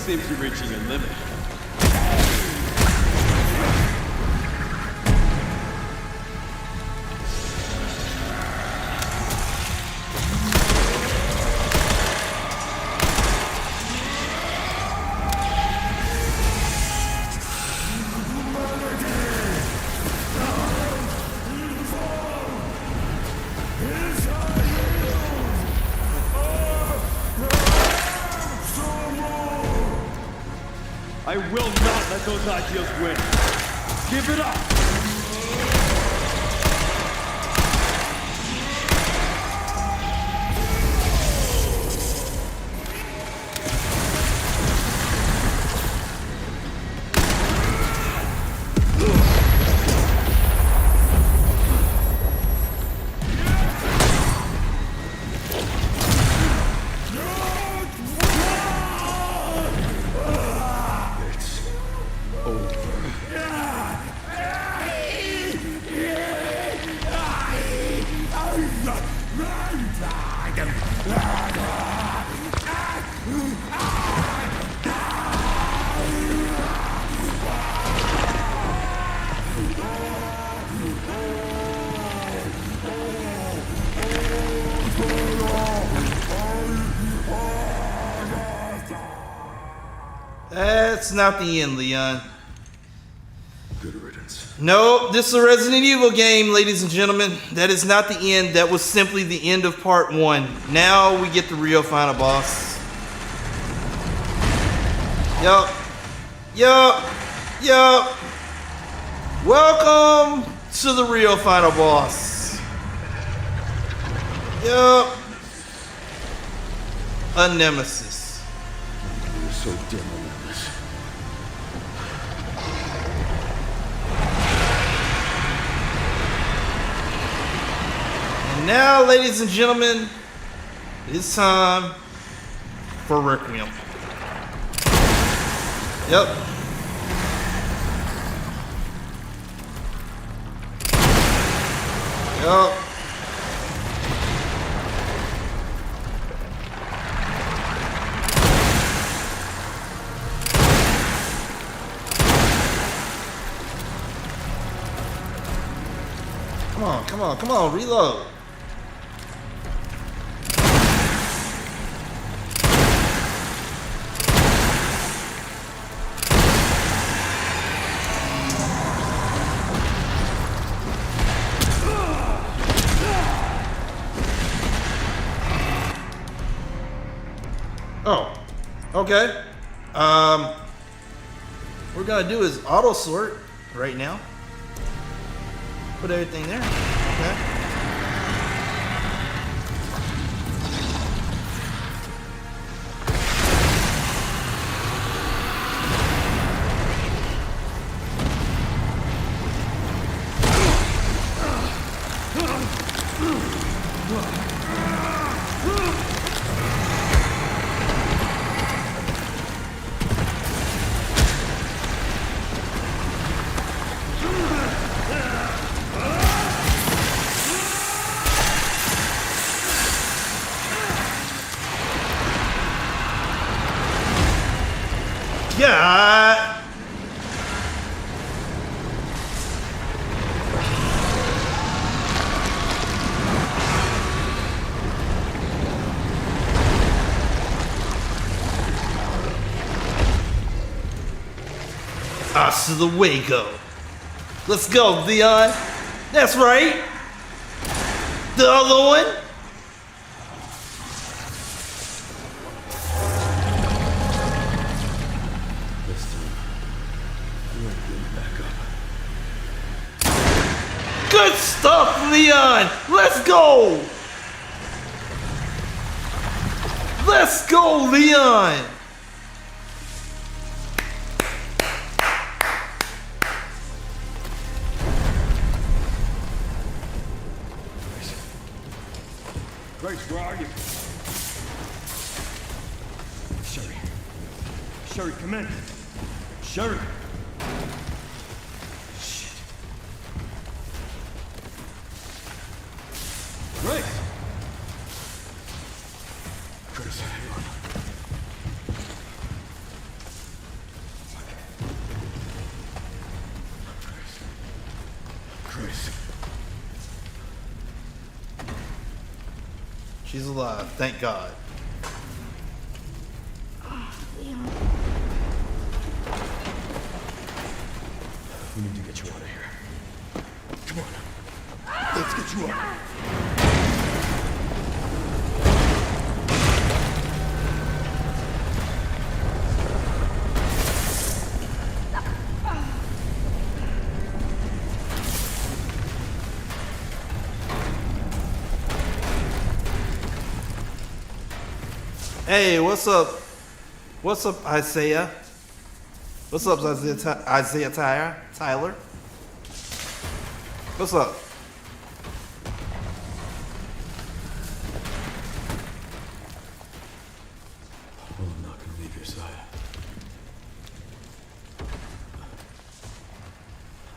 [SPEAKER 9] seems to be reaching a limit. I will not let those ideals win. Give it up!
[SPEAKER 1] That's not the end, Leon.
[SPEAKER 8] Good riddance.
[SPEAKER 1] No, this is a Resident Evil game, ladies and gentlemen. That is not the end. That was simply the end of part 1. Now we get the real final boss. Yup. Yup. Yup. Welcome to the real final boss. Yup. A nemesis.
[SPEAKER 8] You're so dim on this.
[SPEAKER 1] And now, ladies and gentlemen, it's time for Requiem. Yep. Yep. Come on, come on, come on, reload. Oh, okay. What we're gonna do is auto sort right now. Put everything there. Okay. Yeah. Hasta luego. Let's go, Leon. That's right. The other one. Good stuff, Leon! Let's go! Let's go, Leon!
[SPEAKER 6] Grace, where are you? Sherry. Sherry, come in. Sherry. Grace!
[SPEAKER 8] Curtis, hang on.
[SPEAKER 1] She's alive, thank God.
[SPEAKER 2] Leon.
[SPEAKER 9] We need to get you out of here. Come on. Let's get you out.
[SPEAKER 1] Hey, what's up? What's up, Isaiah? What's up, Isaiah Tyler? What's up?
[SPEAKER 9] Well, I'm not gonna leave your side.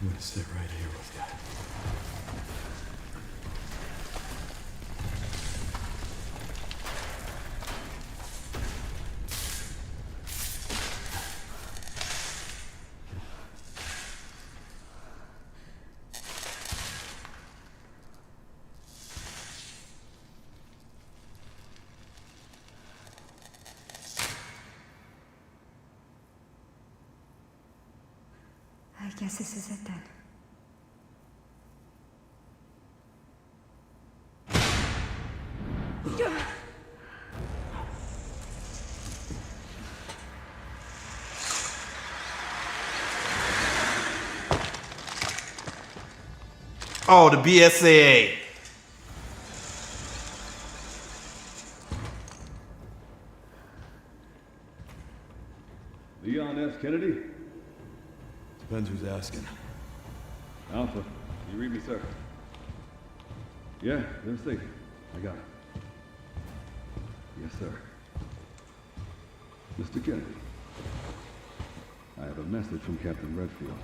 [SPEAKER 9] I'm gonna sit right here with you.
[SPEAKER 2] I guess this is it then.
[SPEAKER 1] Oh, the BSAA.
[SPEAKER 10] Leon S. Kennedy?
[SPEAKER 9] Depends who's asking.
[SPEAKER 10] Alpha, you read me, sir? Yeah, let's see. I got it. Yes, sir. Mr. Kennedy, I have a message from Captain Redfield.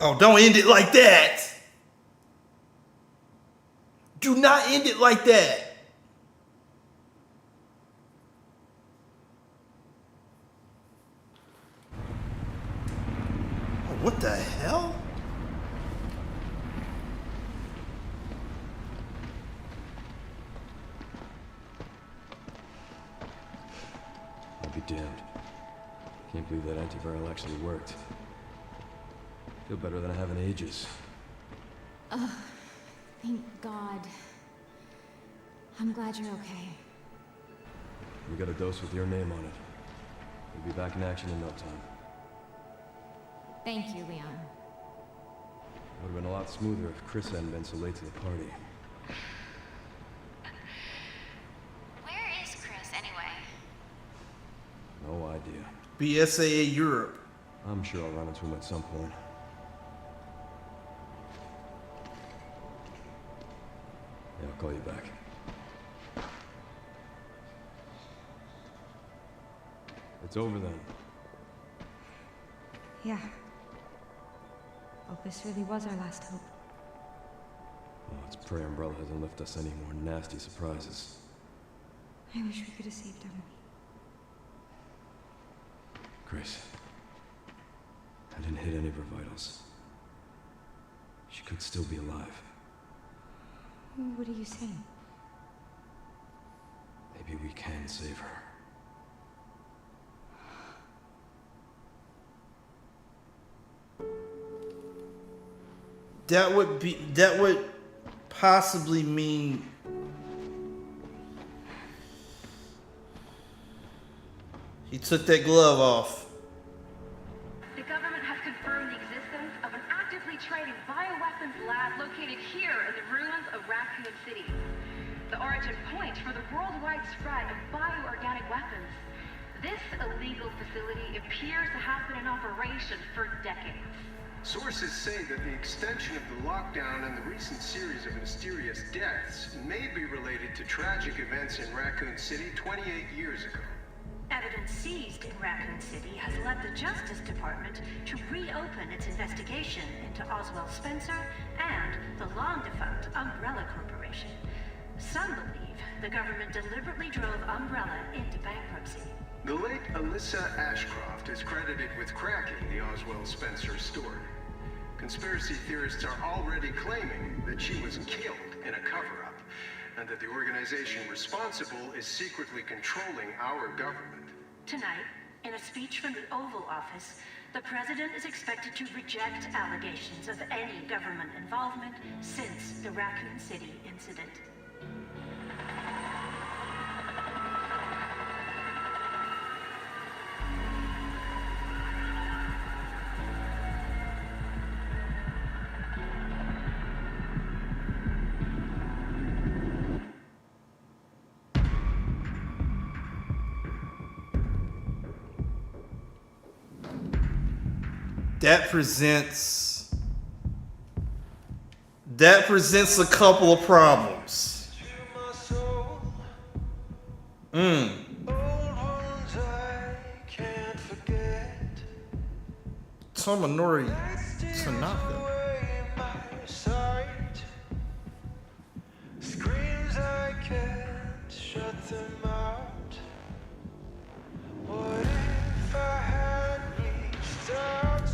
[SPEAKER 1] Oh, don't end it like that. Do not end it like that. Oh, what the hell?
[SPEAKER 9] I'll be damned. Can't believe that antiviral actually worked. Feel better than I have in ages.
[SPEAKER 7] Thank God. I'm glad you're okay.
[SPEAKER 9] We got a dose with your name on it. We'll be back in action in no time.
[SPEAKER 7] Thank you, Leon.
[SPEAKER 9] Would have been a lot smoother if Chris hadn't been so late to the party.
[SPEAKER 7] Where is Chris, anyway?
[SPEAKER 9] No idea.
[SPEAKER 1] BSAA Europe.
[SPEAKER 9] I'm sure I'll run into him at some point. Yeah, I'll call you back. It's over then.
[SPEAKER 2] Yeah. Hope this really was our last hope.
[SPEAKER 9] Well, let's pray Umbrella hasn't left us any more nasty surprises.
[SPEAKER 2] I wish we could have saved Emily.
[SPEAKER 9] Grace, I didn't hit any of her vitals. She could still be alive.
[SPEAKER 2] What are you saying?
[SPEAKER 9] Maybe we can save her.
[SPEAKER 1] That would possibly mean he took that glove off.
[SPEAKER 11] The government has confirmed the existence of an actively trading bioweapons lab located here in the ruins of Raccoon City. The origin point for the worldwide spread of bioorganic weapons. This illegal facility appears to have been in operation for decades.
[SPEAKER 12] Sources say that the extension of the lockdown and the recent series of mysterious deaths may be related to tragic events in Raccoon City 28 years ago.
[SPEAKER 11] Evidence seized in Raccoon City has led the Justice Department to reopen its investigation into Oswald Spencer and the long-defunct Umbrella Corporation. Some believe the government deliberately drove Umbrella into bankruptcy.
[SPEAKER 12] The late Alyssa Ashcroft is credited with cracking the Oswald Spencer story. Conspiracy theorists are already claiming that she was killed in a cover-up, and that the organization responsible is secretly controlling our government.
[SPEAKER 11] Tonight, in a speech from the Oval Office, the President is expected to reject allegations of any government involvement since the Raccoon City incident.
[SPEAKER 1] That presents a couple of problems. Tomonori Tanaka.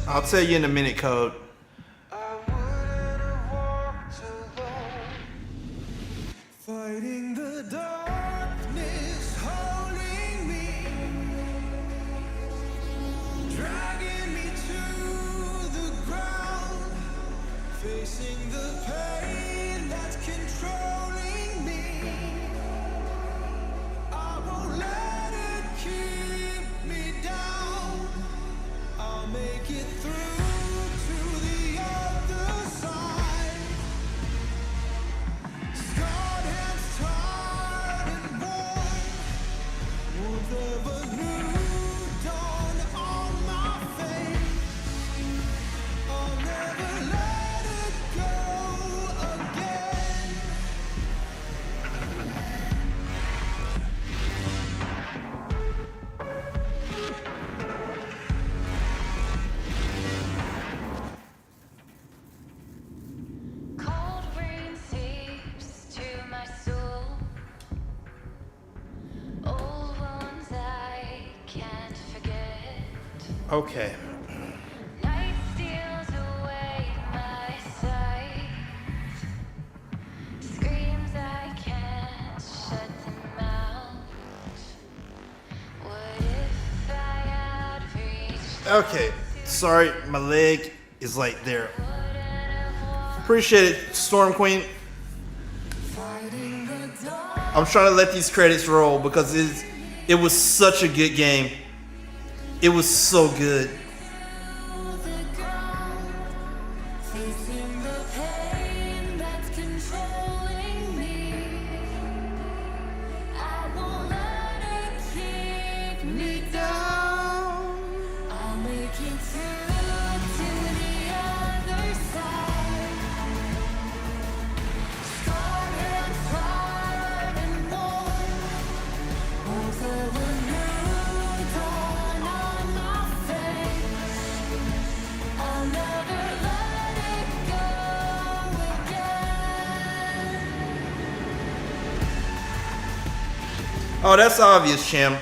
[SPEAKER 1] I'll tell you in a minute, Code.
[SPEAKER 13] Fighting the darkness, holding me, dragging me to the ground, facing the pain that's controlling me. I won't let it keep me down. I'll make it through to the other side. Scarred hands, tired and worn, warmth of a new dawn on my face. I'll never let it go again.
[SPEAKER 7] Cold rain seeps to my soul. Old wounds I can't forget.
[SPEAKER 1] Okay.
[SPEAKER 7] Night steals away my sight. Screams I can't shut them out. What if I had reached?
[SPEAKER 1] Okay. Sorry, my leg is like there. Appreciate it, Storm Queen. I'm trying to let these credits roll because it was such a good game. It was so good.
[SPEAKER 13] Facing the pain that's controlling me. I won't let it keep me down. I'll make it through to the other side. Scarred hands, tired and worn, warmth of a new dawn on my face. I'll never let it go again.
[SPEAKER 1] Oh, that's obvious, Chim.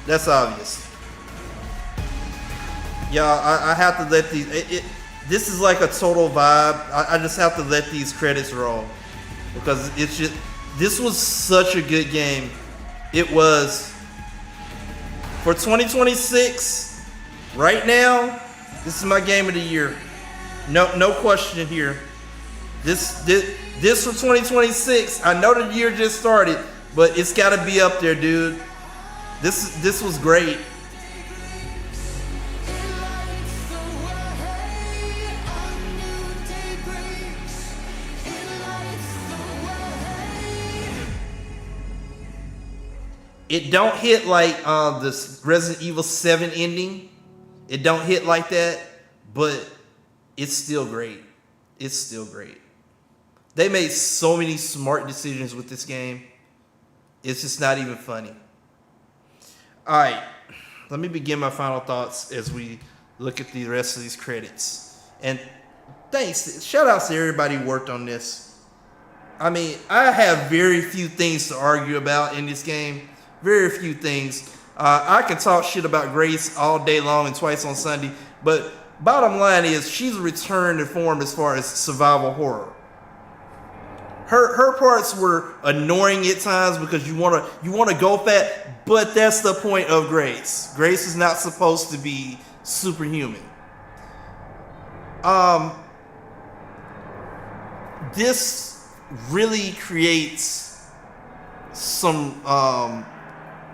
[SPEAKER 1] That's obvious. Yeah, I have to let these. This is like a total vibe. I just have to let these credits roll because it's just. This was such a good game. It was for 2026. Right now, this is my game of the year. No question here. This for 2026. I know the year just started, but it's got to be up there, dude. This was great. It don't hit like this Resident Evil 7 ending. It don't hit like that, but it's still great. It's still great. They made so many smart decisions with this game. It's just not even funny. All right, let me begin my final thoughts as we look at the rest of these credits. And thanks, shout outs to everybody who worked on this. I mean, I have very few things to argue about in this game. Very few things. I can talk shit about Grace all day long and twice on Sunday, but bottom line is she's a return to form as far as survival horror. Her parts were annoying at times because you wanna go fat, but that's the point of Grace. Grace is not supposed to be superhuman. This really creates some. I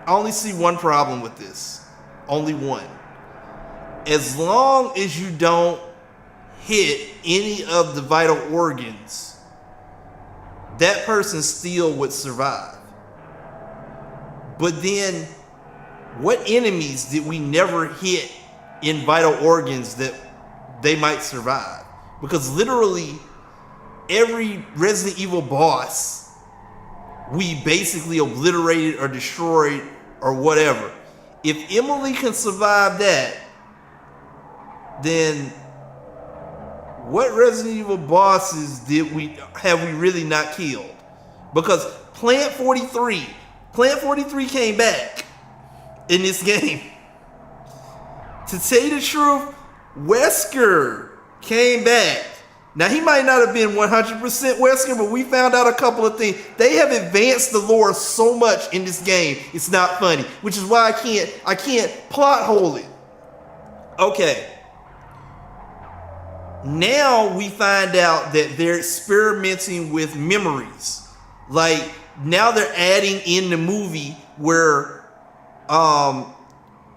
[SPEAKER 1] only see one problem with this. Only one. As long as you don't hit any of the vital organs, that person still would survive. But then, what enemies did we never hit in vital organs that they might survive? Because literally, every Resident Evil boss, we basically obliterated or destroyed or whatever. If Emily can survive that, then what Resident Evil bosses have we really not killed? Because Plant 43 came back in this game. To tell you the truth, Wesker came back. Now he might not have been 100% Wesker, but we found out a couple of things. They have advanced the lore so much in this game, it's not funny. Which is why I can't plot hole it. Okay. Now we find out that they're experimenting with memories. Like now they're adding in the movie where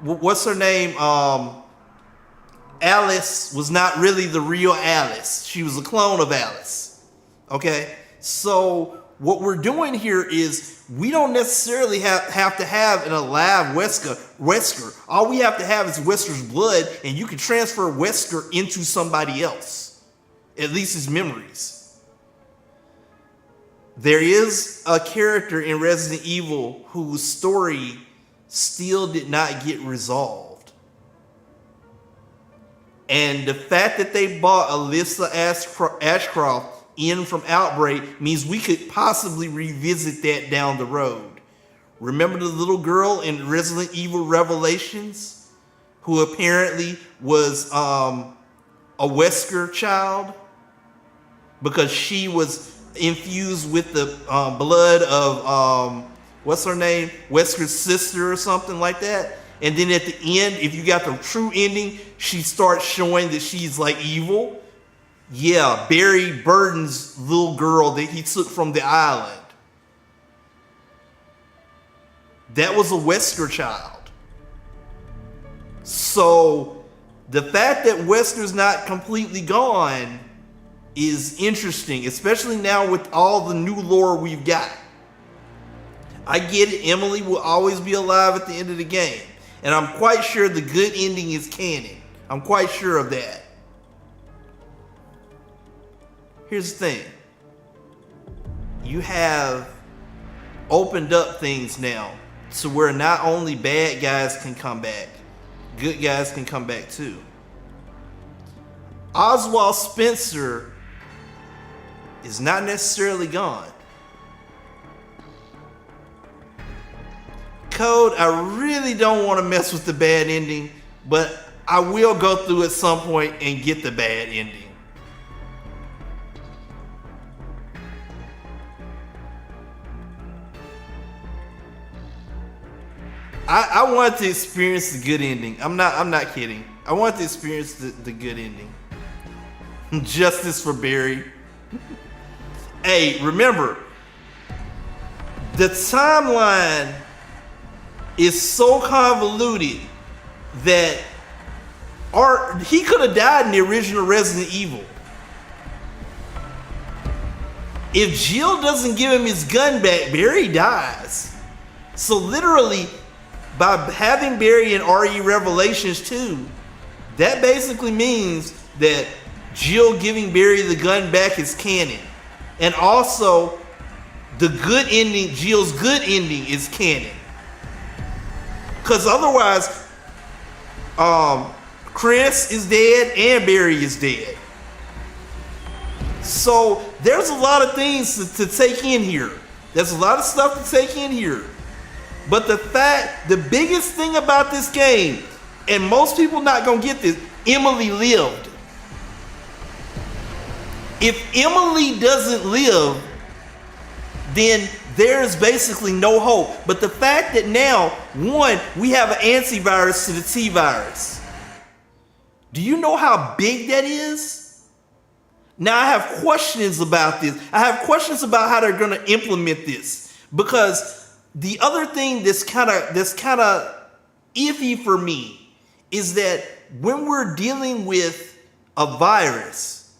[SPEAKER 1] what's her name? Alice was not really the real Alice. She was a clone of Alice. Okay? So what we're doing here is we don't necessarily have to have an alive Wesker. All we have to have is Wesker's blood, and you can transfer Wesker into somebody else. At least his memories. There is a character in Resident Evil whose story still did not get resolved. And the fact that they bought Alyssa Ashcroft in from Outbreak means we could possibly revisit that down the road. Remember the little girl in Resident Evil Revelations who apparently was a Wesker child because she was infused with the blood of what's her name? Wesker's sister or something like that. And then at the end, if you got the true ending, she starts showing that she's like evil. Yeah, Barry Burton's little girl that he took from the island. That was a Wesker child. So the fact that Wesker's not completely gone is interesting, especially now with all the new lore we've got. I get it, Emily will always be alive at the end of the game. And I'm quite sure the good ending is canon. I'm quite sure of that. Here's the thing. You have opened up things now to where not only bad guys can come back, good guys can come back too. Oswald Spencer is not necessarily gone. Code, I really don't want to mess with the bad ending, but I will go through at some point and get the bad ending. I wanted to experience the good ending. I'm not kidding. I wanted to experience the good ending. Justice for Barry. Hey, remember, the timeline is so convoluted that he could have died in the original Resident Evil. If Jill doesn't give him his gun back, Barry dies. So literally, by having Barry in RE Revelations 2, that basically means that Jill giving Barry the gun back is canon. And also, the good ending, Jill's good ending is canon. Because otherwise, Chris is dead and Barry is dead. So there's a lot of things to take in here. There's a lot of stuff to take in here. But the biggest thing about this game, and most people not gonna get this, Emily lived. If Emily doesn't live, then there's basically no hope. But the fact that now, one, we have an antivirus to the T-virus. Do you know how big that is? Now I have questions about this. I have questions about how they're going to implement this. Because the other thing that's kind of iffy for me is that when we're dealing with a virus,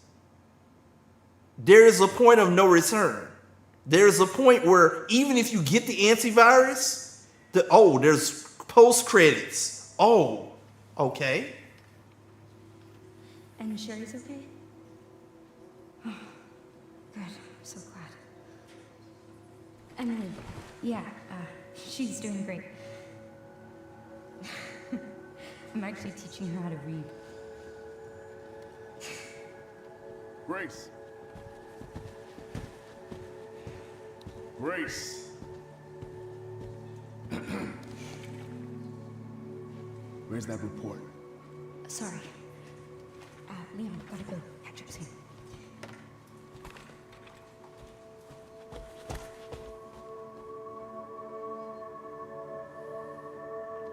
[SPEAKER 1] there is a point of no return. There's a point where even if you get the antivirus, there's post credits. Oh, okay.
[SPEAKER 2] And Sherry's okay? Oh, good. I'm so glad. Emily, yeah, she's doing great. I'm actually teaching her how to read.
[SPEAKER 14] Grace. Grace. Where's that report?
[SPEAKER 2] Sorry. Leon, gotta go. Catch up soon.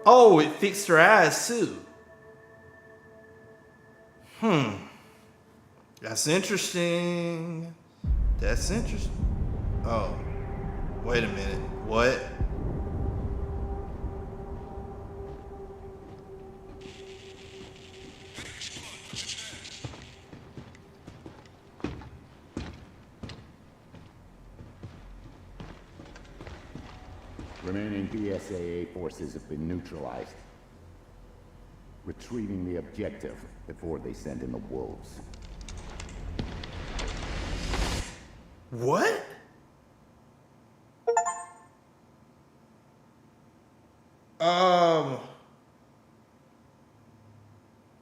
[SPEAKER 1] Oh, it fixed her eyes too. That's interesting. That's interesting. Oh, wait a minute. What?
[SPEAKER 15] Remaining BSAA forces have been neutralized. Retrieving the objective before they send in the wolves.
[SPEAKER 1] What?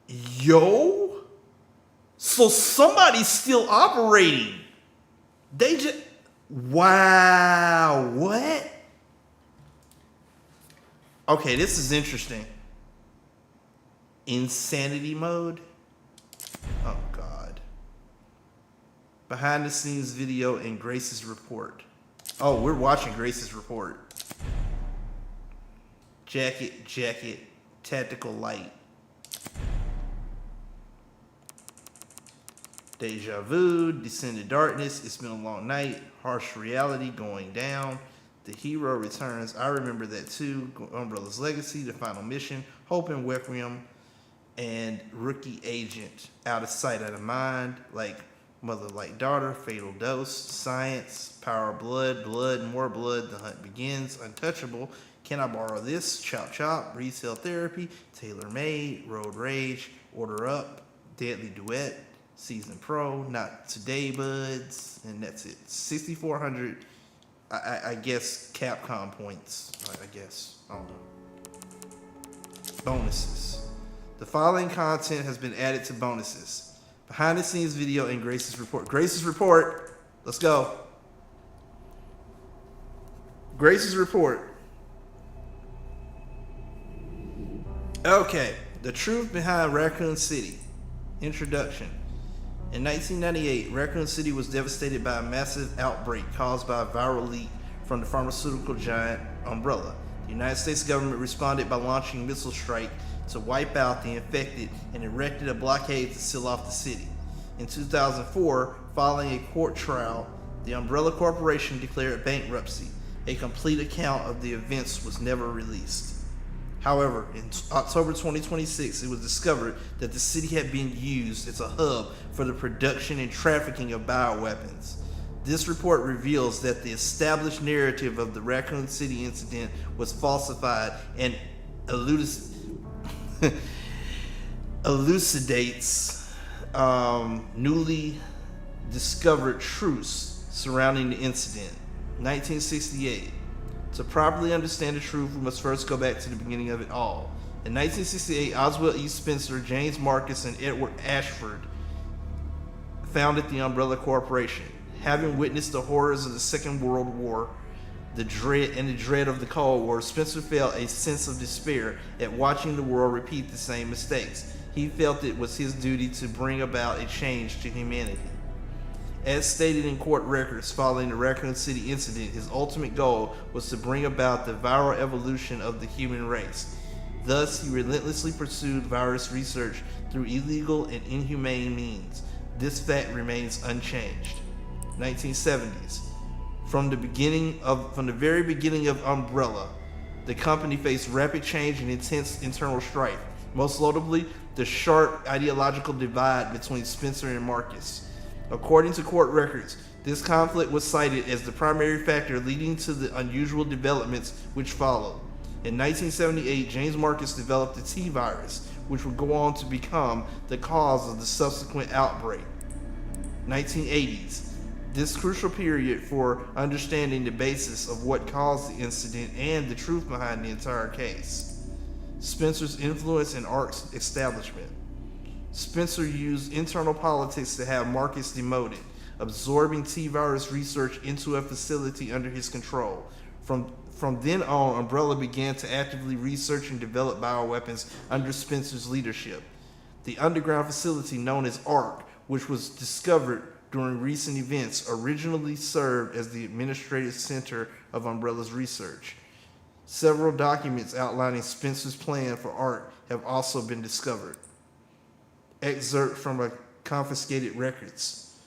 [SPEAKER 1] Yo? So somebody's still operating. They just... Wow, what? Okay, this is interesting. Insanity mode? Oh, God. Behind the scenes video and Grace's report. Oh, we're watching Grace's report. Jacket, tactical light. Deja vu, descended darkness, it's been a long night, harsh reality going down. The hero returns. I remember that too. Umbrella's Legacy, the final mission, Hope and Requiem, and Rookie Agent. Out of sight, out of mind. Like Mother Like Daughter, Fatal Dose, Science, Power of Blood, Blood, More Blood, The Hunt Begins, Untouchable, Can I Borrow This, Chop Chop, Resale Therapy, Tailor Made, Road Rage, Order Up, Deadly Duet, Season Pro, Not Today Buds, and that's it. 6,400. I guess Capcom points. I guess. I don't know. Bonuses. The following content has been added to bonuses. Behind the scenes video and Grace's report. Grace's report. Let's go. Grace's report. Okay. The truth behind Raccoon City. Introduction. In 1998, Raccoon City was devastated by a massive outbreak caused by a viral leak from the pharmaceutical giant Umbrella. The United States government responded by launching a missile strike to wipe out the infected and erected a blockade to seal off the city. In 2004, following a court trial, the Umbrella Corporation declared bankruptcy. A complete account of the events was never released. However, in October 2026, it was discovered that the city had been used as a hub for the production and trafficking of bioweapons. This report reveals that the established narrative of the Raccoon City incident was falsified and elucidates newly discovered truths surrounding the incident. 1968. To properly understand the truth, we must first go back to the beginning of it all. In 1968, Oswald E. Spencer, James Marcus, and Edward Ashford founded the Umbrella Corporation. Having witnessed the horrors of the Second World War, the dread of the Cold War, Spencer felt a sense of despair at watching the world repeat the same mistakes. he felt it was his duty to bring about a change to humanity. As stated in court records following the Raccoon City incident, his ultimate goal was to bring about the viral evolution of the human race. Thus, he relentlessly pursued virus research through illegal and inhumane means. This fact remains unchanged. 1970s. From the very beginning of Umbrella, the company faced rapid change and intense internal strife, most notably the sharp ideological divide between Spencer and Marcus. According to court records, this conflict was cited as the primary factor leading to the unusual developments which followed. In 1978, James Marcus developed the T virus, which would go on to become the cause of the subsequent outbreak. 1980s. This crucial period for understanding the basis of what caused the incident and the truth behind the entire case. Spencer's influence in Ark's establishment. Spencer used internal politics to have Marcus demoted, absorbing T-virus research into a facility under his control. From then on, Umbrella began to actively research and develop bioweapons under Spencer's leadership. The underground facility known as Ark, which was discovered during recent events, originally served as the administrative center of Umbrella's research. Several documents outlining Spencer's plan for Ark have also been discovered. Excerpt from a confiscated records.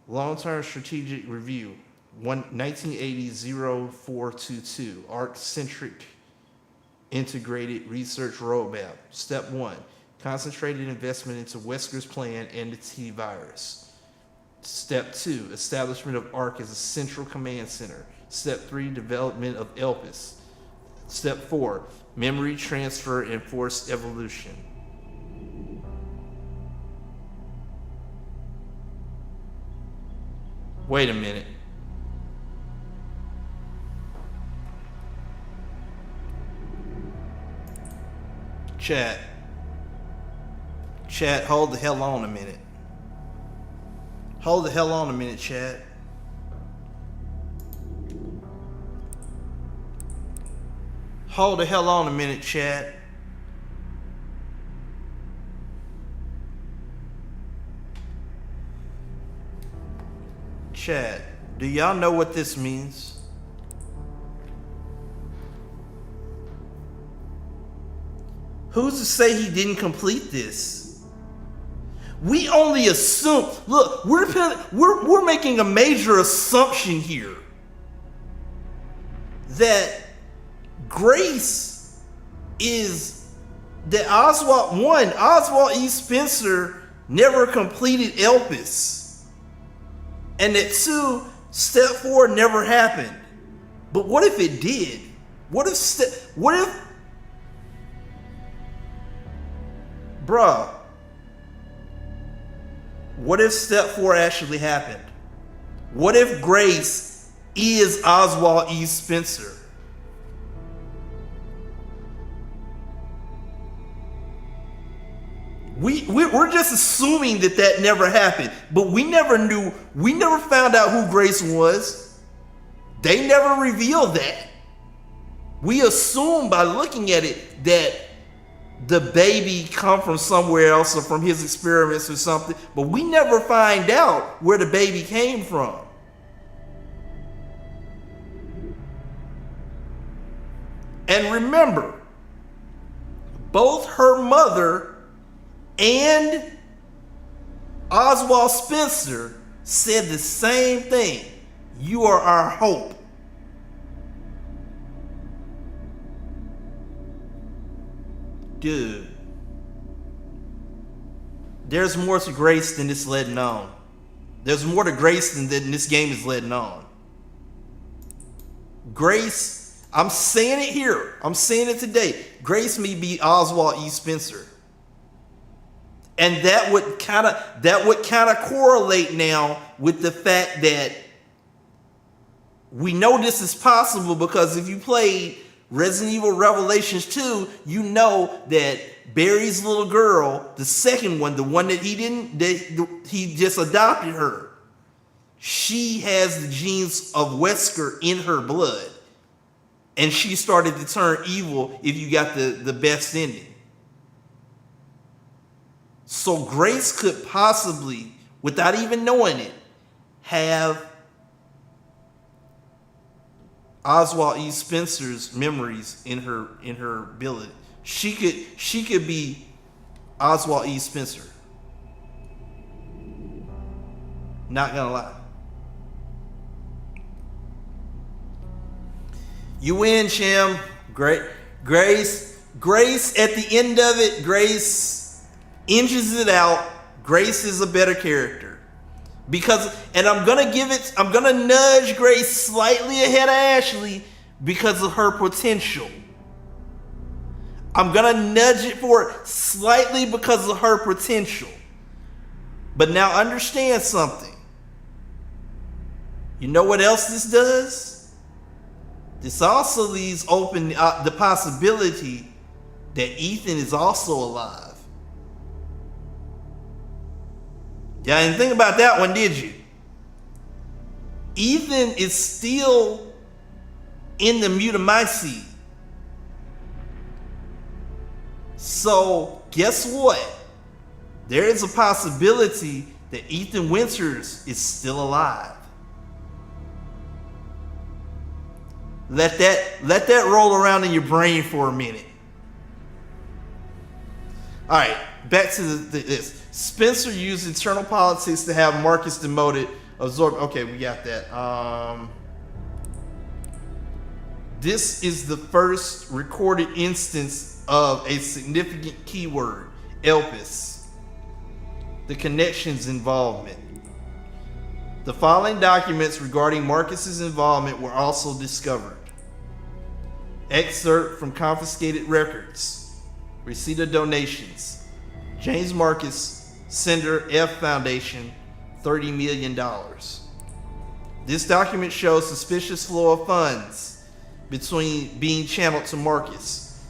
[SPEAKER 1] Long-term strategic review, 1980-0422, Ark-centric integrated research roadmap. Step 1, concentrated investment into Wesker's plan and the T-virus. Step 2, establishment of Ark as a central command center. Step 3, development of Elpis. Step 4, memory transfer and forced evolution. Wait a minute. Chat, hold the hell on a minute. Hold the hell on a minute, chat. Hold the hell on a minute, chat. Chat, do y'all know what this means? Who's to say he didn't complete this? We only assume. Look, we're making a major assumption here that Grace is that Oswald E. Spencer never completed Elpis, and that 2, step 4 never happened. But what if it did? What if bruh, what if step 4 actually happened? What if Grace is Oswald E. Spencer? We're just assuming that never happened, but we never found out who Grace was. They never revealed that. We assume by looking at it that the baby come from somewhere else or from his experiments or something, but we never find out where the baby came from. And remember, both her mother and Oswald Spencer said the same thing. You are our hope. Dude, there's more to Grace than this letting on. There's more to Grace than this game is letting on. Grace, I'm saying it here. I'm saying it today. Grace may be Oswald E. Spencer. And that would kind of correlate now with the fact that we know this is possible, because if you played Resident Evil Revelations 2, you know that Barry's little girl, the second one, the one that he just adopted her, she has the genes of Wesker in her blood. And she started to turn evil if you got the best ending. So Grace could possibly, without even knowing it, have Oswald E. Spencer's memories in her ability. She could be Oswald E. Spencer. Not gonna lie. You win, Shim. Great. Grace at the end of it, Grace inches it out. Grace is a better character. Because, and I'm gonna nudge Grace slightly ahead of Ashley because of her potential. I'm gonna nudge it forward slightly because of her potential. But now understand something. You know what else this does? This also leaves open the possibility that Ethan is also alive. Yeah, and think about that one, did you? Ethan is still in the Mutamycete. So, guess what? There is a possibility that Ethan Winters is still alive. Let that roll around in your brain for a minute. All right, back to this. Spencer used internal politics to have Marcus demoted, absorbed. Okay, we got that. This is the first recorded instance of a significant keyword, Elpis. The connection's involvement. The following documents regarding Marcus's involvement were also discovered. Excerpt from confiscated records. Receipt of donations. James Marcus, Sender F Foundation, $30 million. This document shows suspicious flow of funds being channeled to Marcus.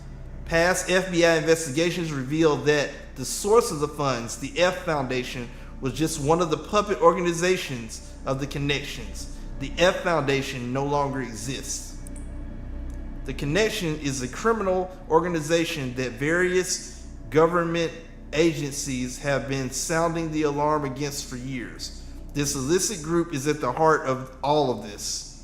[SPEAKER 1] Past FBI investigations revealed that the source of the funds, the F Foundation, was just one of the puppet organizations of the connections. The F Foundation no longer exists. The Connection is a criminal organization that various government agencies have been sounding the alarm against for years. This illicit group is at the heart of all of this.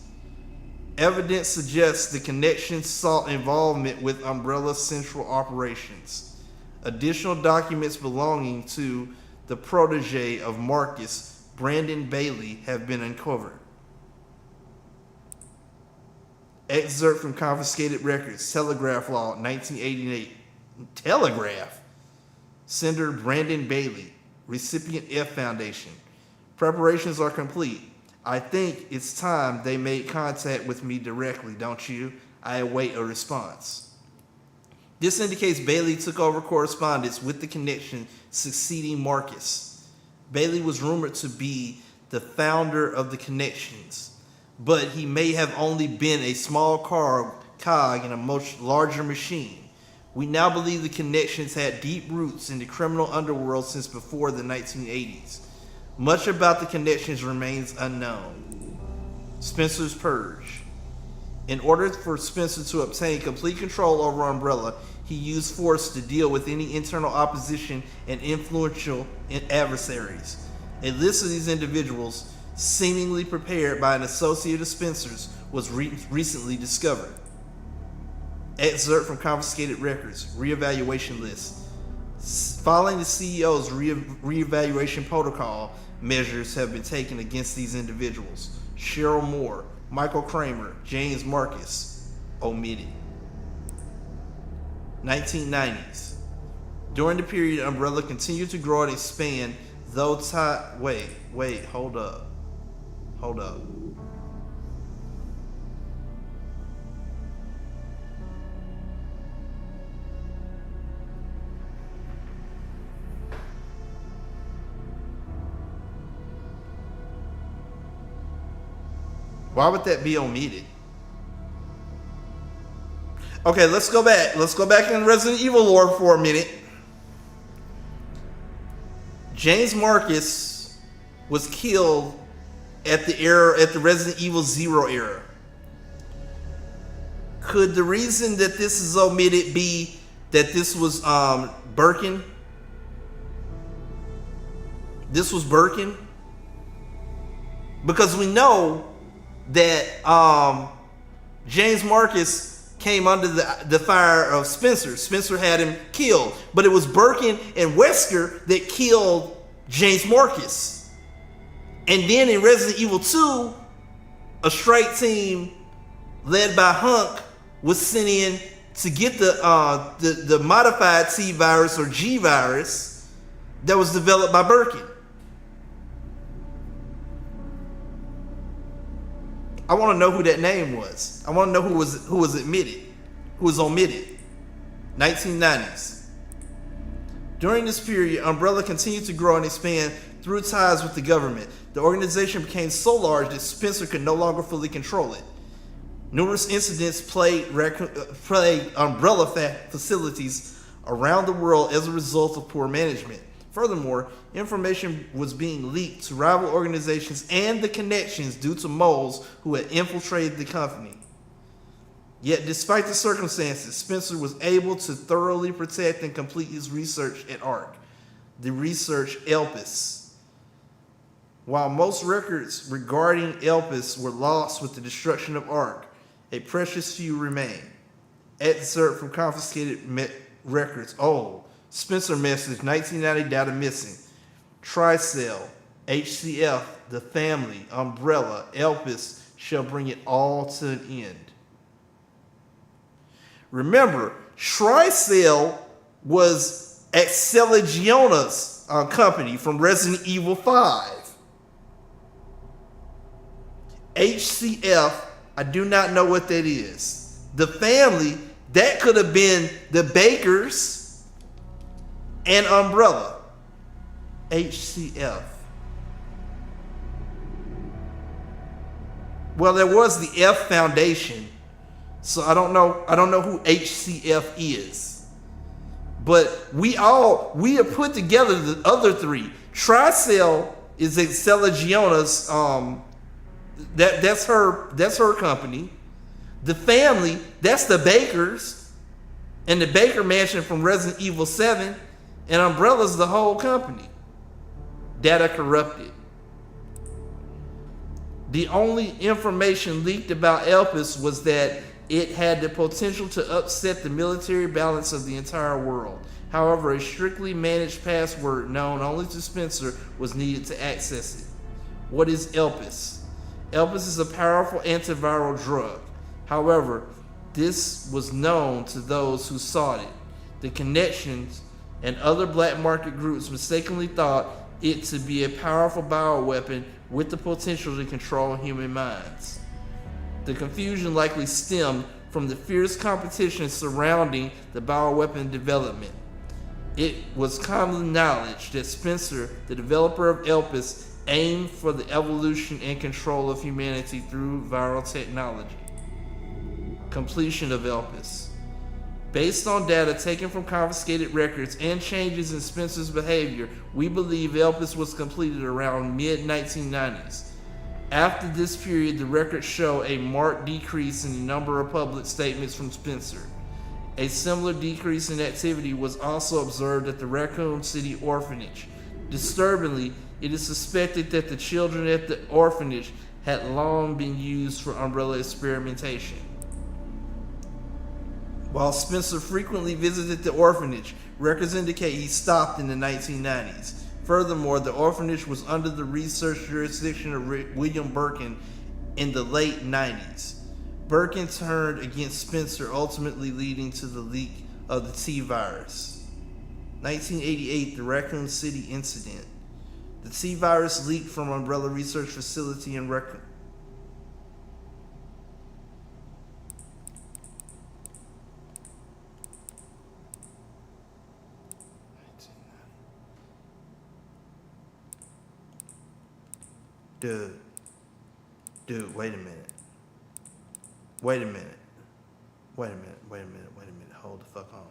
[SPEAKER 1] Evidence suggests the Connection sought involvement with Umbrella Central Operations. Additional documents belonging to the protege of Marcus, Brandon Bailey, have been uncovered. Excerpt from confiscated records, Telegraph Law, 1988. Telegraph. Sender Brandon Bailey, recipient F Foundation. Preparations are complete. I think it's time they made contact with me directly, don't you? I await a response. This indicates Bailey took over correspondence with the Connection, succeeding Marcus. Bailey was rumored to be the founder of the Connections, but he may have only been a small cog in a much larger machine. We now believe the Connections had deep roots in the criminal underworld since before the 1980s. Much about the Connections remains unknown. Spencer's Purge. In order for Spencer to obtain complete control over Umbrella, he used force to deal with any internal opposition and influential adversaries. A list of these individuals, seemingly prepared by an associate of Spencer's, was recently discovered. Excerpt from confiscated records, reevaluation list. Following the CEO's reevaluation protocol, measures have been taken against these individuals. Cheryl Moore, Michael Kramer, James Marcus, omitted. 1990s. During the period, Umbrella continued to grow and expand, though wait, hold up. Why would that be omitted? Okay, let's go back. Let's go back in Resident Evil lore for a minute. James Marcus was killed at the Resident Evil 0 era. Could the reason that this is omitted be that this was Birkin? this was Birkin? Because we know that James Marcus came under the fire of Spencer. Spencer had him killed, but it was Birkin and Wesker that killed James Marcus. And then in Resident Evil 2, a strike team led by Hunk was sent in to get the modified T virus or G virus that was developed by Birkin. I want to know who that name was. I want to know who was omitted. 1990s. During this period, Umbrella continued to grow and expand through ties with the government. The organization became so large that Spencer could no longer fully control it. Numerous incidents plagued Umbrella facilities around the world as a result of poor management. Furthermore, information was being leaked to rival organizations and the connections due to moles who had infiltrated the company. Yet, despite the circumstances, Spencer was able to thoroughly protect and complete his research at ARC, the research ELPIS. While most records regarding ELPIS were lost with the destruction of ARC, a precious few remain. Excerpt from confiscated records. Oh, Spencer message, 1990 data missing. Tricell, HCF, the family, Umbrella, ELPIS shall bring it all to an end. Remember, Tricell was Exceligiona's company from Resident Evil 5. HCF, I do not know what that is. The family, that could have been the Bakers and Umbrella. HCF. Well, there was the F Foundation, so I don't know who HCF is. But we have put together the other three. Tricell is Exceligiona's that's her company. The family, that's the Bakers and the Baker Mansion from Resident Evil 7, and Umbrella's the whole company. Data corrupted. The only information leaked about ELPIS was that it had the potential to upset the military balance of the entire world. However, a strictly managed password known only to Spencer was needed to access it. What is ELPIS? ELPIS is a powerful antiviral drug. However, this was known to those who sought it. The connections and other black market groups mistakenly thought it to be a powerful bioweapon with the potential to control human minds. The confusion likely stemmed from the fierce competition surrounding the bioweapon development. It was common knowledge that Spencer, the developer of ELPIS, aimed for the evolution and control of humanity through viral technology. Completion of ELPIS. Based on data taken from confiscated records and changes in Spencer's behavior, we believe ELPIS was completed around mid-1990s. After this period, the records show a marked decrease in the number of public statements from Spencer. A similar decrease in activity was also observed at the Raccoon City orphanage. Disturbingly, it is suspected that the children at the orphanage had long been used for Umbrella experimentation. While Spencer frequently visited the orphanage, records indicate he stopped in the 1990s. Furthermore, the orphanage was under the research jurisdiction of William Birkin in the late 90s. Birkin turned against Spencer, ultimately leading to the leak of the T virus. 1988, the Raccoon City incident. The T virus leaked from Umbrella Research Facility in Raccoon. Dude, wait a minute. Hold the fuck on.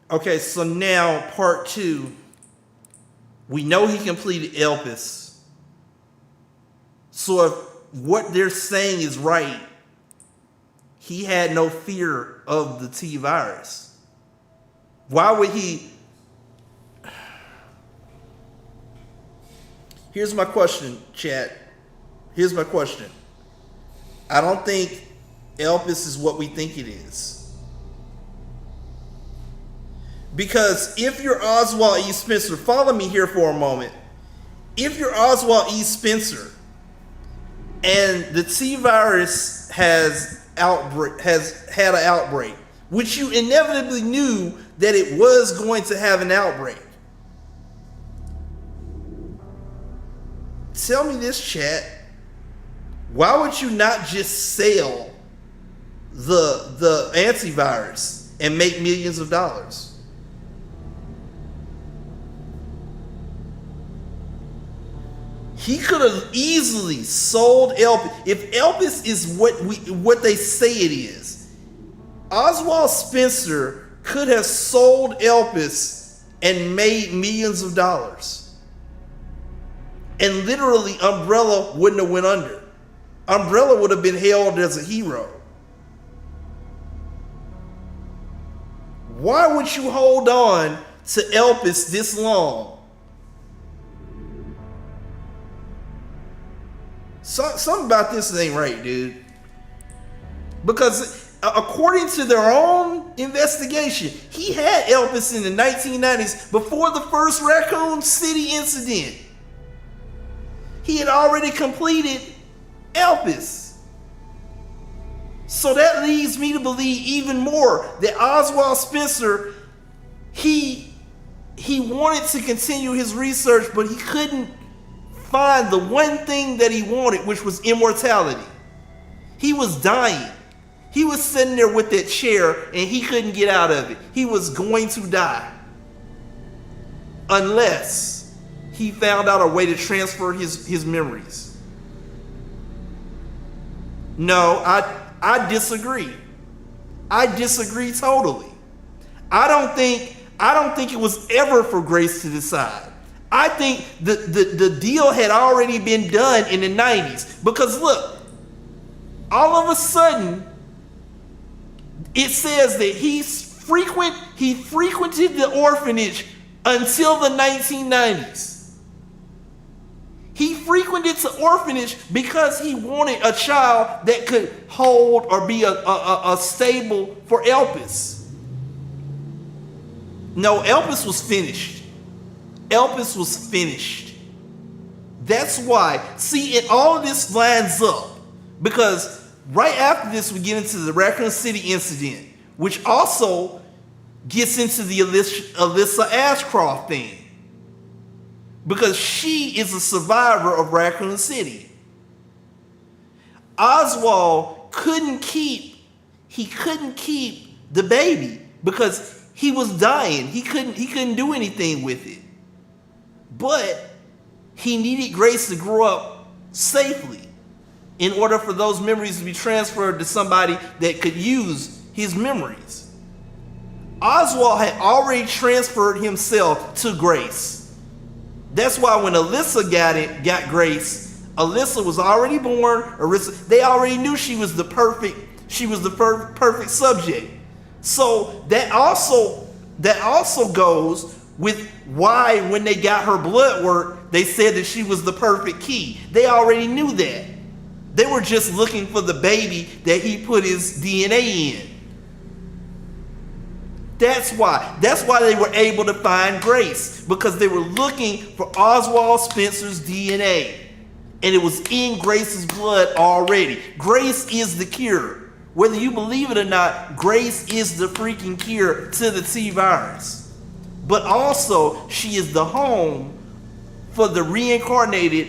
[SPEAKER 1] Okay, so now part 2. We know he completed ELPIS. So if what they're saying is right, he had no fear of the T virus. Why would he? Here's my question, chat. Here's my question. I don't think Elpis is what we think it is. Because if you're Oswald E. Spencer, follow me here for a moment. If you're Oswald E. Spencer and the T-virus has had an outbreak, which you inevitably knew that it was going to have an outbreak. Tell me this, chat. Why would you not just sell the antivirus and make millions of dollars? He could have easily sold Elpis. If Elpis is what they say it is, Oswald Spencer could have sold Elpis and made millions of dollars. And literally Umbrella wouldn't have went under. Umbrella would have been hailed as a hero. Why would you hold on to Elpis this long? Something about this ain't right, dude. Because according to their own investigation, he had Elpis in the 1990s before the first Raccoon City incident. He had already completed Elpis. So that leads me to believe even more that Oswald Spencer, he wanted to continue his research, but he couldn't find the one thing that he wanted, which was immortality. He was dying. He was sitting there with that chair and he couldn't get out of it. He was going to die. Unless he found out a way to transfer his memories. No, I disagree. I disagree totally. I don't think it was ever for Grace to decide. I think the deal had already been done in the 90s. Because look, all of a sudden, it says that he frequented the orphanage until the 1990s. He frequented the orphanage because he wanted a child that could hold or be a stable for Elpis. No, Elpis was finished. Elpis was finished. That's why. See, and all of this lines up. Because right after this, we get into the Raccoon City incident, which also gets into the Alyssa Ashcroft thing. Because she is a survivor of Raccoon City. Oswald couldn't keep the baby because he was dying. He couldn't do anything with it. But he needed Grace to grow up safely in order for those memories to be transferred to somebody that could use his memories. Oswald had already transferred himself to Grace. That's why when Alyssa got Grace, Alyssa was already born. They already knew she was the perfect subject. So that also goes with why when they got her blood work, they said that she was the perfect key. They already knew that. They were just looking for the baby that he put his DNA in. That's why they were able to find Grace, because they were looking for Oswald Spencer's DNA. And it was in Grace's blood already. Grace is the cure. Whether you believe it or not, Grace is the freaking cure to the T-virus. But also, she is the home for the reincarnated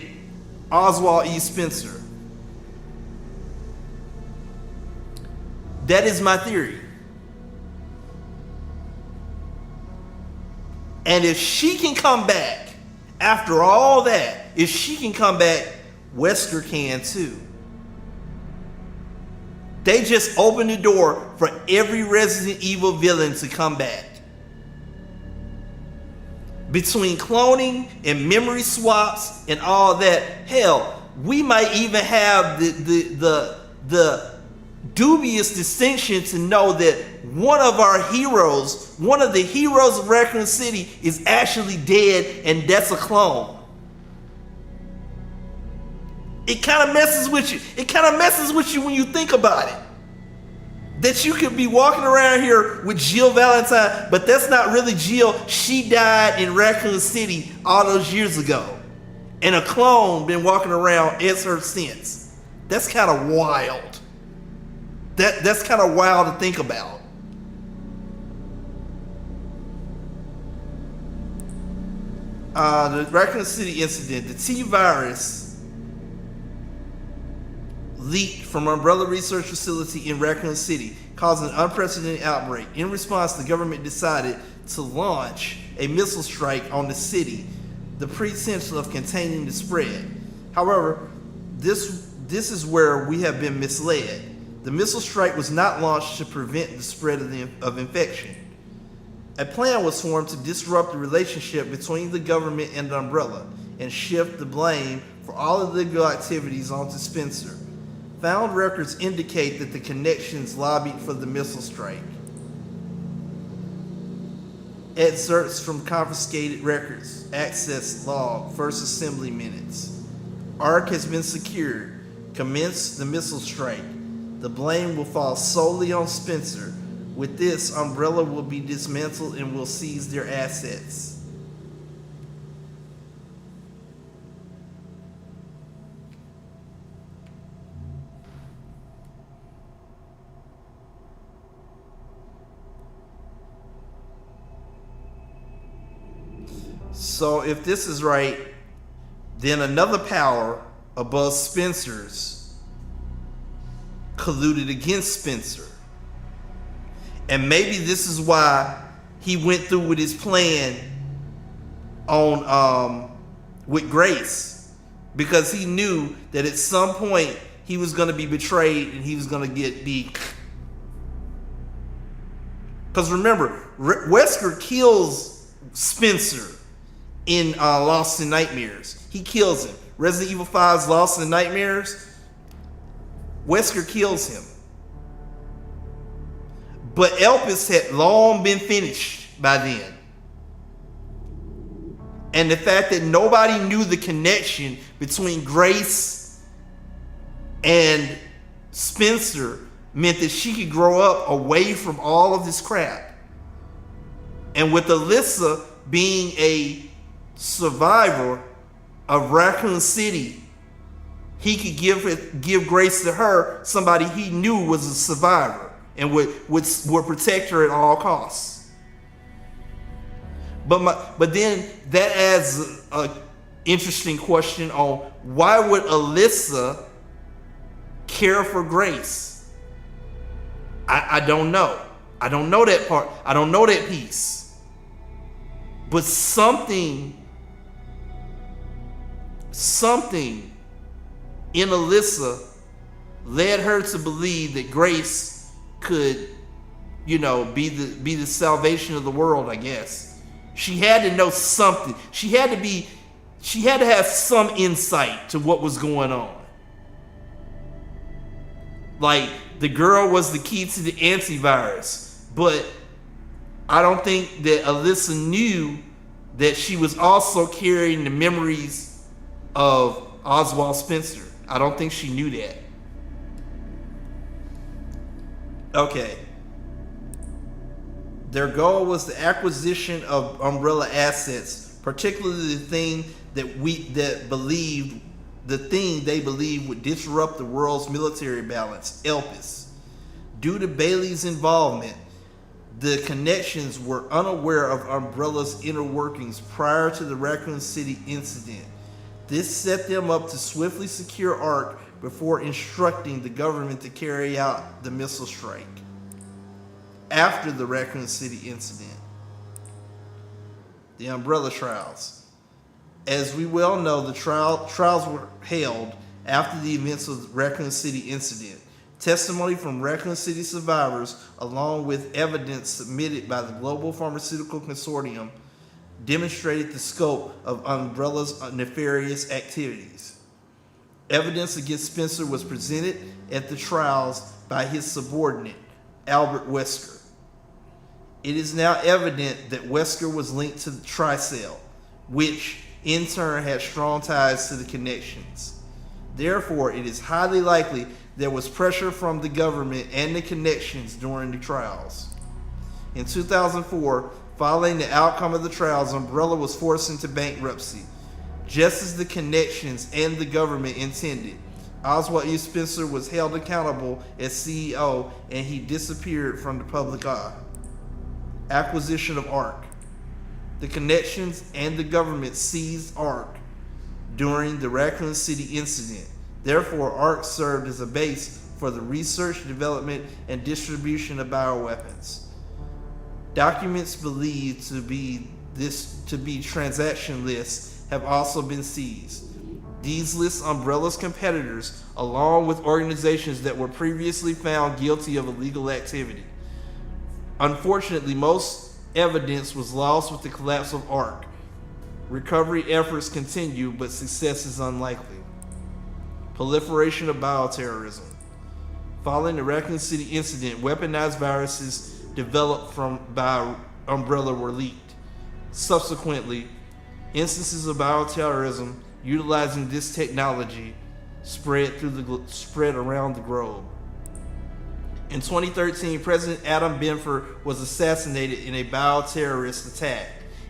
[SPEAKER 1] Oswald E. Spencer. That is my theory. And if she can come back, after all that, if she can come back, Wesker can too. They just opened the door for every Resident Evil villain to come back. Between cloning and memory swaps and all that, hell, we might even have the dubious distinction to know that one of the heroes of Raccoon City is actually dead, and that's a clone. It kind of messes with you. It kind of messes with you when you think about it. That you could be walking around here with Jill Valentine, but that's not really Jill. She died in Raccoon City all those years ago. And a clone been walking around as her since. That's kind of wild. That's kind of wild to think about. The Raccoon City incident. The T-virus leaked from Umbrella Research Facility in Raccoon City, causing an unprecedented outbreak. In response, the government decided to launch a missile strike on the city, the pretense of containing the spread. However, this is where we have been misled. The missile strike was not launched to prevent the spread of infection. A plan was formed to disrupt the relationship between the government and the Umbrella and shift the blame for all illegal activities onto Spencer. Found records indicate that the connections lobbied for the missile strike. Excerpts from confiscated records, access log, first assembly minutes. ARC has been secured. Commence the missile strike. The blame will fall solely on Spencer. With this, Umbrella will be dismantled and will seize their assets. So if this is right, then another power above Spencer's colluded against Spencer. And maybe this is why he went through with his plan on with Grace, because he knew that at some point he was going to be betrayed and he was going to get beat. Because remember, Wesker kills Spencer in Lost in Nightmares. He kills him. Resident Evil 5's Lost in Nightmares, Wesker kills him. But Elpis had long been finished by then. And the fact that nobody knew the connection between Grace and Spencer meant that she could grow up away from all of this crap. And with Alyssa being a survivor of Raccoon City, he could give Grace to her, somebody he knew was a survivor and would protect her at all costs. But then that adds an interesting question on why would Alyssa care for Grace? I don't know. I don't know that part. I don't know that piece. But something in Alyssa led her to believe that Grace could, be the salvation of the world, I guess. She had to know something. She had to have some insight to what was going on. Like, the girl was the key to the antivirus, but I don't think that Alyssa knew that she was also carrying the memories of Oswald Spencer. I don't think she knew that. Okay. Their goal was the acquisition of Umbrella assets, particularly the thing they believed would disrupt the world's military balance, Elpis. Due to Bailey's involvement, the connections were unaware of Umbrella's inner workings prior to the Raccoon City incident. This set them up to swiftly secure ARC before instructing the government to carry out the missile strike. After the Raccoon City incident, the Umbrella trials. As we well know, the trials were held after the events of the Raccoon City incident. Testimony from Raccoon City survivors, along with evidence submitted by the Global Pharmaceutical Consortium, demonstrated the scope of Umbrella's nefarious activities. Evidence against Spencer was presented at the trials by his subordinate, Albert Wesker. It is now evident that Wesker was linked to the Tricell, which in turn had strong ties to the connections. Therefore, it is highly likely there was pressure from the government and the connections during the trials. In 2004, following the outcome of the trials, Umbrella was forced into bankruptcy, just as the connections and the government intended. Oswald E. Spencer was held accountable as CEO, and he disappeared from the public eye. Acquisition of ARC. The connections and the government seized ARC during the Raccoon City incident. Therefore, ARC served as a base for the research, development, and distribution of bioweapons. Documents believed to be transaction lists have also been seized. These list Umbrella's competitors, along with organizations that were previously found guilty of illegal activity. Unfortunately, most evidence was lost with the collapse of ARC. Recovery efforts continue, but success is unlikely. Proliferation of bioterrorism. Following the Raccoon City incident, weaponized viruses developed by Umbrella were leaked. Subsequently, instances of bioterrorism utilizing this technology spread around the globe. In 2013, President Adam Benford was assassinated in a bioterrorist attack.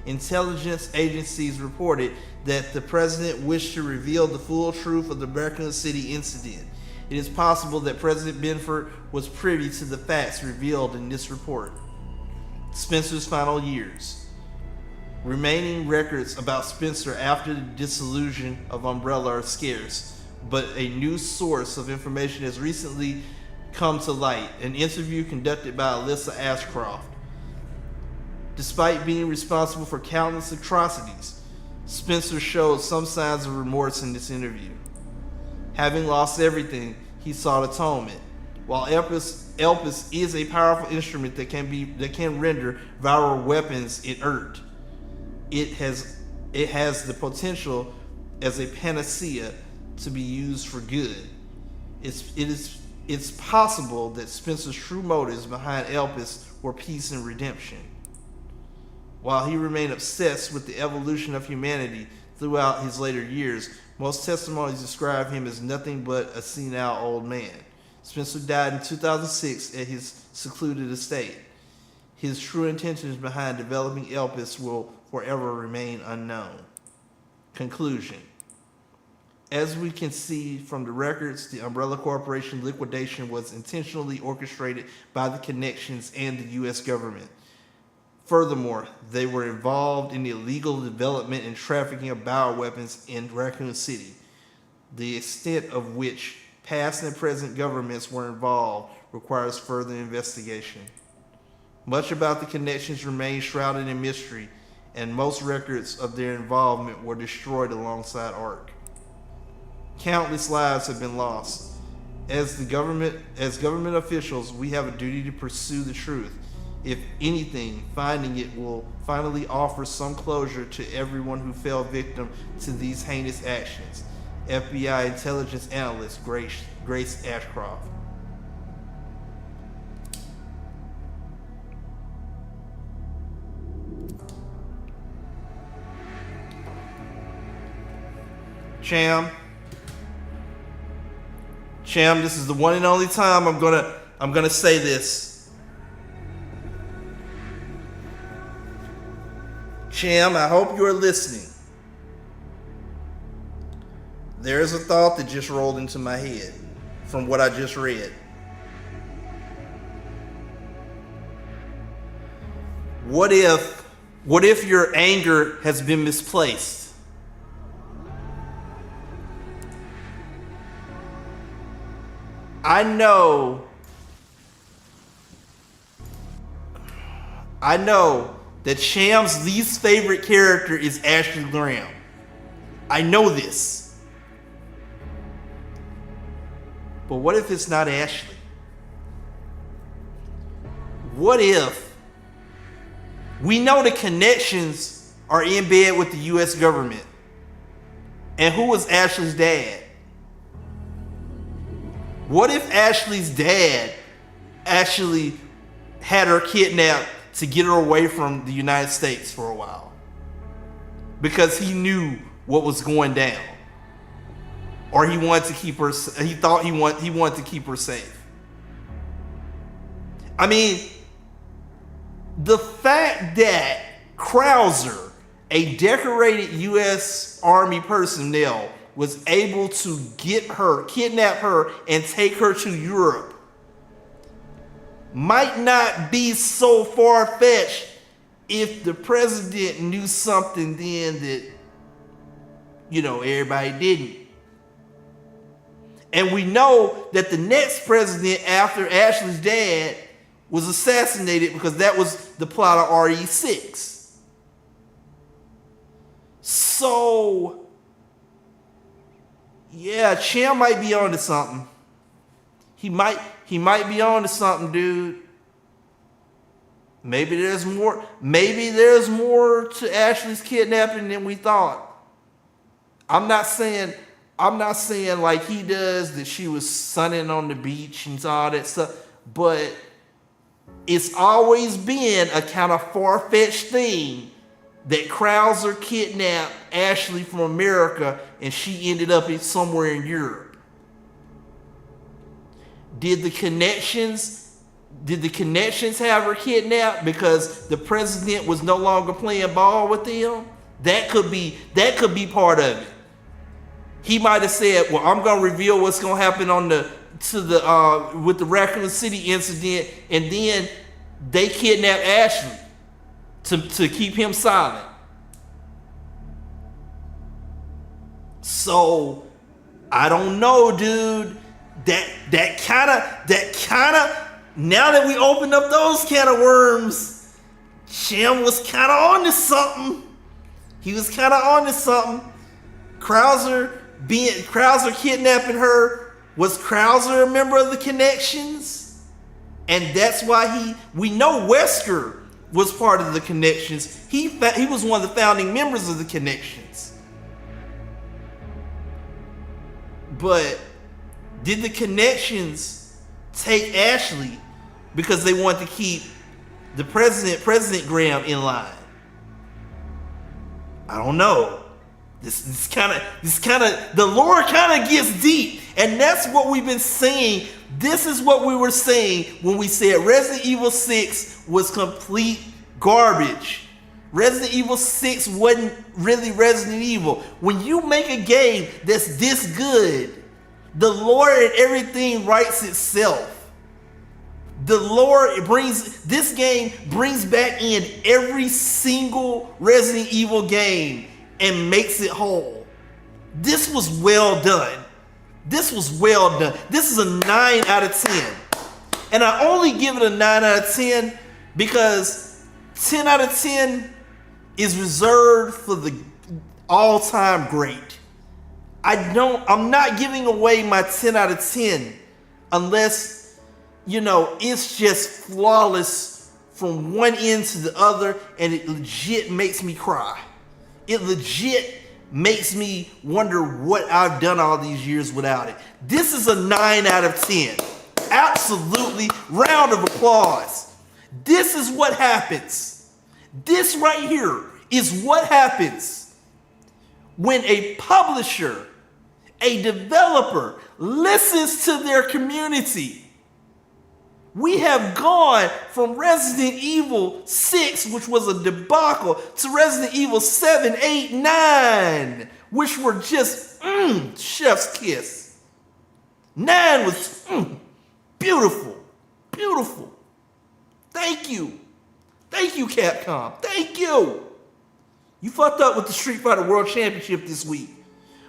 [SPEAKER 1] Intelligence agencies reported that the president wished to reveal the full truth of the Raccoon City incident. It is possible that President Benford was privy to the facts revealed in this report. Spencer's final years. Remaining records about Spencer after the dissolution of Umbrella are scarce, but a new source of information has recently come to light. An interview conducted by Alyssa Ashcroft. Despite being responsible for countless atrocities, Spencer showed some signs of remorse in this interview. Having lost everything, he sought atonement. While Elpis is a powerful instrument that can render viral weapons inert, it has the potential as a panacea to be used for good. It's possible that Spencer's true motives behind Elpis were peace and redemption. While he remained obsessed with the evolution of humanity throughout his later years, most testimonies describe him as nothing but a senile old man. Spencer died in 2006 at his secluded estate. His true intentions behind developing Elpis will forever remain unknown. Conclusion. As we can see from the records, the Umbrella Corporation liquidation was intentionally orchestrated by the connections and the U.S. government. Furthermore, they were involved in the illegal development and trafficking of bioweapons in Raccoon City, the extent of which past and present governments were involved requires further investigation. Much about the connections remains shrouded in mystery, and most records of their involvement were destroyed alongside ARC. Countless lives have been lost. As government officials, we have a duty to pursue the truth. If anything, finding it will finally offer some closure to everyone who fell victim to these heinous actions. FBI intelligence analyst Grace Ashcroft. Cham, this is the one and only time I'm gonna say this. Cham, I hope you are listening. There's a thought that just rolled into my head from what I just read. What if your anger has been misplaced? I know that Cham's least favorite character is Ashley Graham. I know this. But what if it's not Ashley? What if we know the connections are in bed with the U.S. government? And who was Ashley's dad? What if Ashley's dad actually had her kidnapped to get her away from the United States for a while? Because he knew what was going down. or he wanted to keep her. He thought he wanted to keep her safe. I mean, the fact that Krauser, a decorated U.S. Army personnel, was able to kidnap her, and take her to Europe might not be so far-fetched if the president knew something then that, you know, everybody didn't. And we know that the next president after Ashley's dad was assassinated because that was the plot of RE6. So, yeah, Cham might be onto something. He might be onto something, dude. Maybe there's more to Ashley's kidnapping than we thought. I'm not saying like he does that she was sunning on the beach and all that stuff, but it's always been a kind of far-fetched thing that Krauser kidnapped Ashley from America and she ended up somewhere in Europe. Did the connections have her kidnapped because the president was no longer playing ball with them? That could be part of it. He might have said, well, I'm gonna reveal what's gonna happen with the Raccoon City incident, and then they kidnapped Ashley to keep him silent. So I don't know, dude. That kind of now that we opened up those can of worms, Cham was kind of on to something. He was kind of on to something. Krauser kidnapping her. Was Krauser a member of the Connections? And that's why we know Wesker was part of the Connections. He was one of the founding members of the Connections. But did the Connections take Ashley because they wanted to keep the President Graham in line? I don't know. This kind of the lore kind of gets deep, and that's what we've been saying. This is what we were saying when we said Resident Evil 6 was complete garbage. Resident Evil 6 wasn't really Resident Evil. When you make a game that's this good, the lore and everything writes itself. This game brings back in every single Resident Evil game and makes it whole. This was well done. This is a 9 out of 10. And I only give it a 9 out of 10 because 10 out of 10 is reserved for the all-time great. I'm not giving away my 10 out of 10 unless, it's just flawless from one end to the other and it legit makes me cry. It legit makes me wonder what I've done all these years without it. This is a 9 out of 10. Absolutely. Round of applause. This is what happens. This right here is what happens when a publisher, a developer listens to their community. We have gone from Resident Evil 6, which was a debacle, to Resident Evil 7, 8, 9, which were just chef's kiss. 9 was beautiful, beautiful. Thank you. Thank you, Capcom. Thank you. You fucked up with the Street Fighter World Championship this week.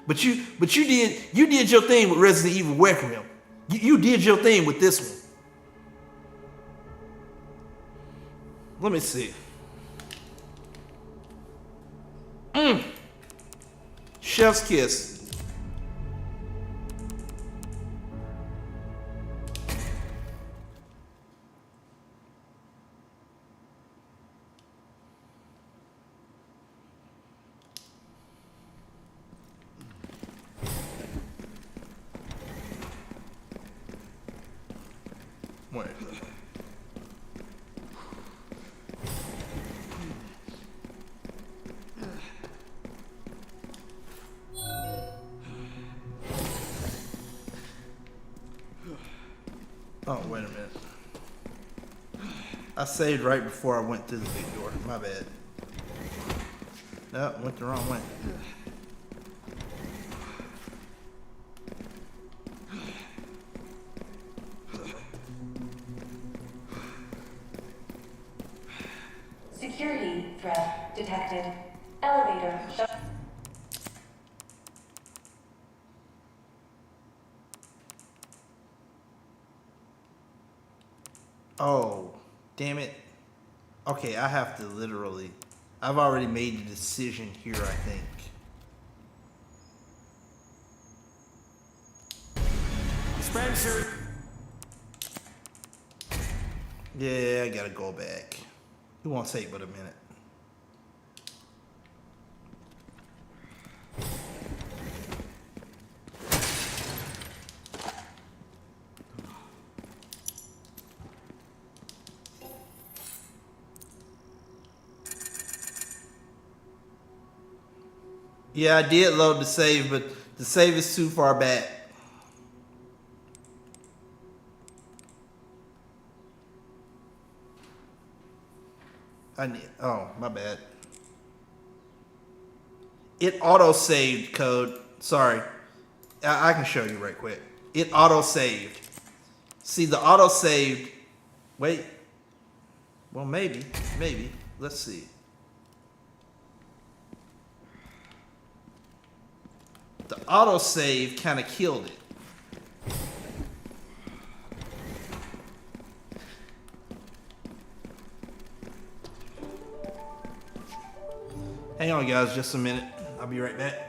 [SPEAKER 1] But you did your thing with Resident Evil Requiem. You did your thing with this one. Let me see. Chef's kiss. Wait. Oh, wait a minute. I saved right before I went through the big door. My bad. No, went the wrong way.
[SPEAKER 3] Security threat detected. Elevator shut.
[SPEAKER 1] Oh, damn it. Okay, I have to literally... I've already made the decision here, I think.
[SPEAKER 6] Spencer!
[SPEAKER 1] Yeah, I gotta go back. It won't take but a minute. Yeah, I did load the save, but the save is too far back. I need, oh, my bad. It auto-saved code. Sorry. I can show you right quick. It auto-saved. See, the auto-saved, wait. Well, maybe. Let's see. The autosave kind of killed it. Hang on, guys, just a minute. I'll be right back.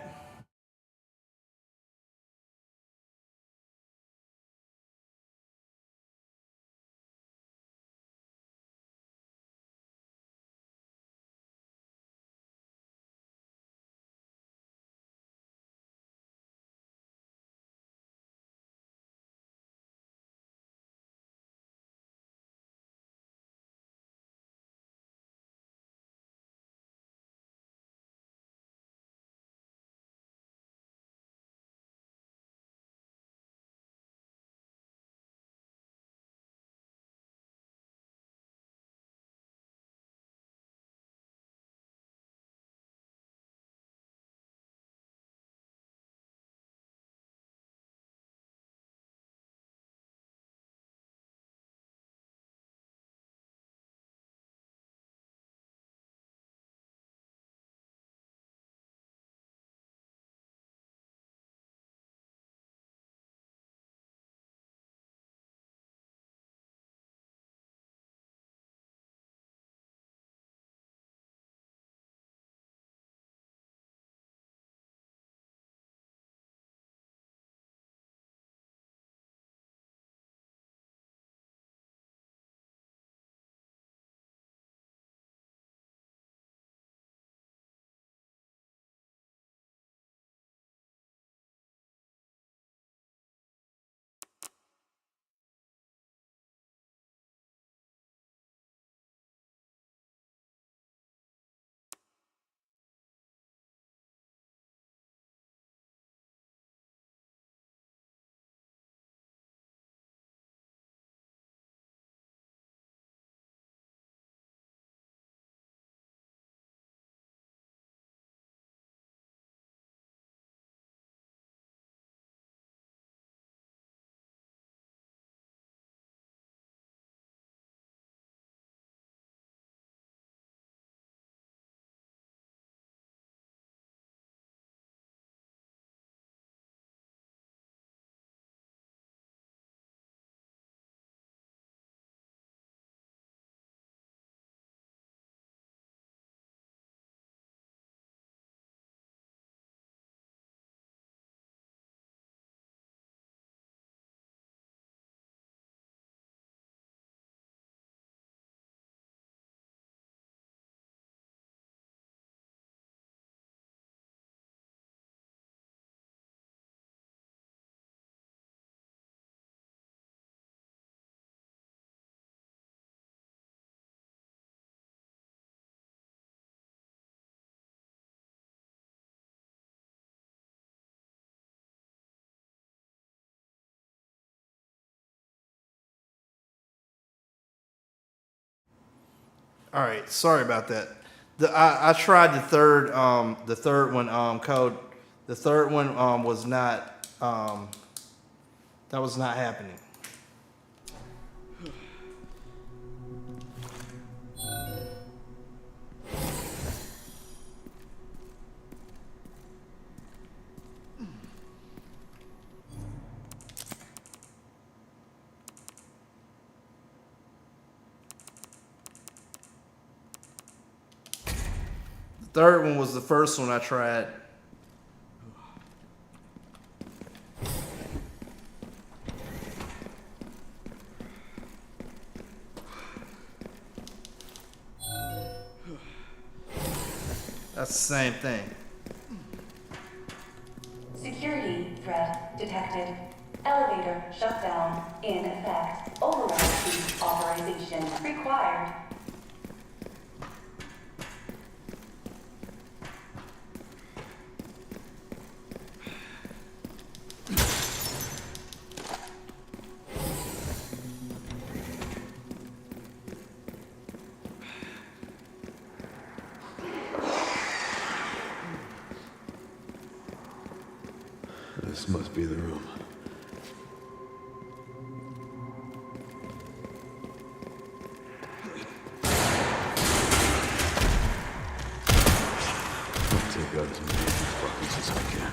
[SPEAKER 1] All right, sorry about that. I tried the third one code. The third one was not that was not happening. The third one was the first one I tried. That's the same thing.
[SPEAKER 3] Security threat detected. Elevator shut down. In effect. Override key authorization required.
[SPEAKER 9] This must be the room. I'll take out as many of these fuckers as I can.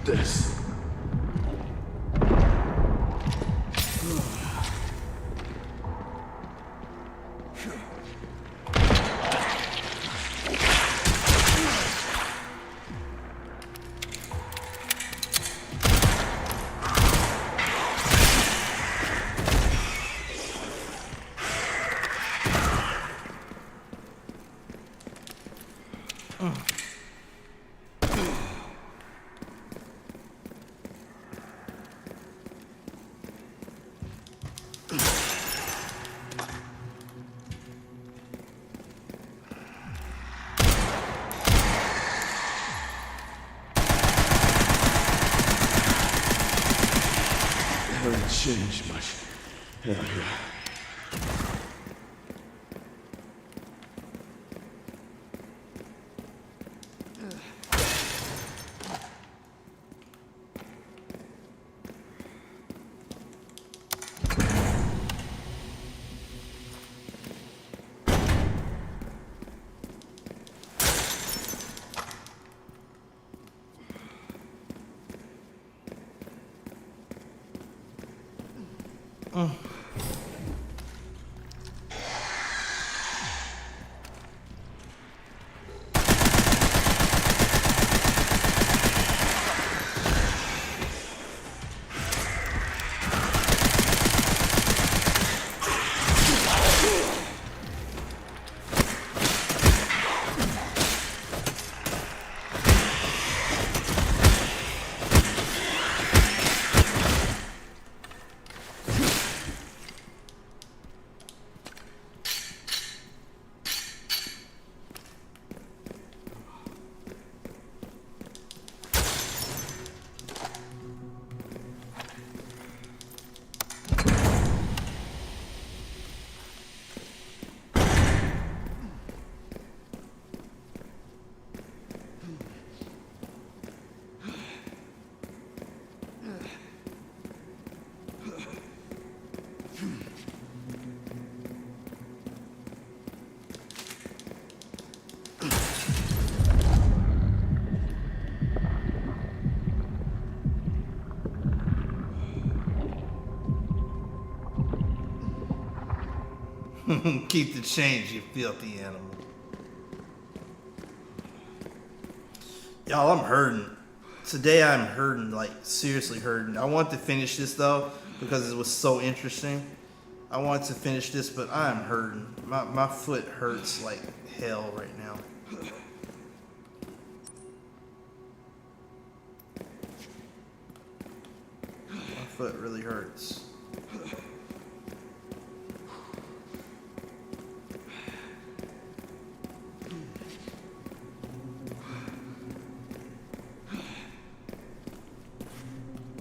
[SPEAKER 9] This. Haven't changed much. Yeah.
[SPEAKER 1] Keep the change, you filthy animal. Y'all, I'm hurting. Today I'm hurting, like seriously hurting. I want to finish this though because it was so interesting. I want to finish this, but I'm hurting. My foot hurts like hell right now. My foot really hurts.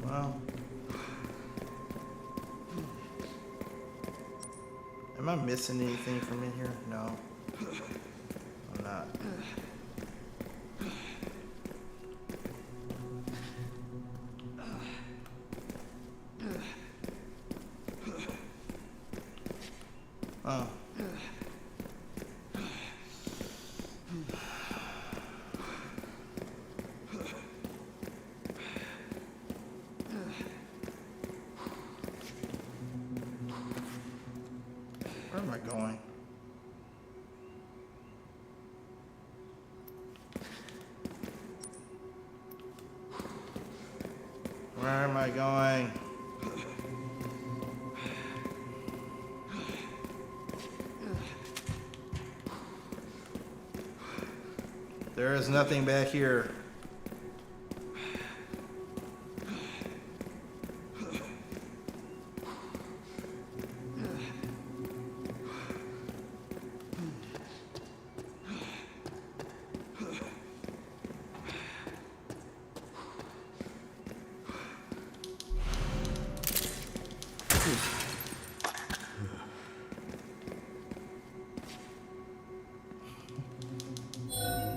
[SPEAKER 1] Wow. Am I missing anything from in here? No. I'm not. Oh. Where am I going? Where am I going? There is nothing back here.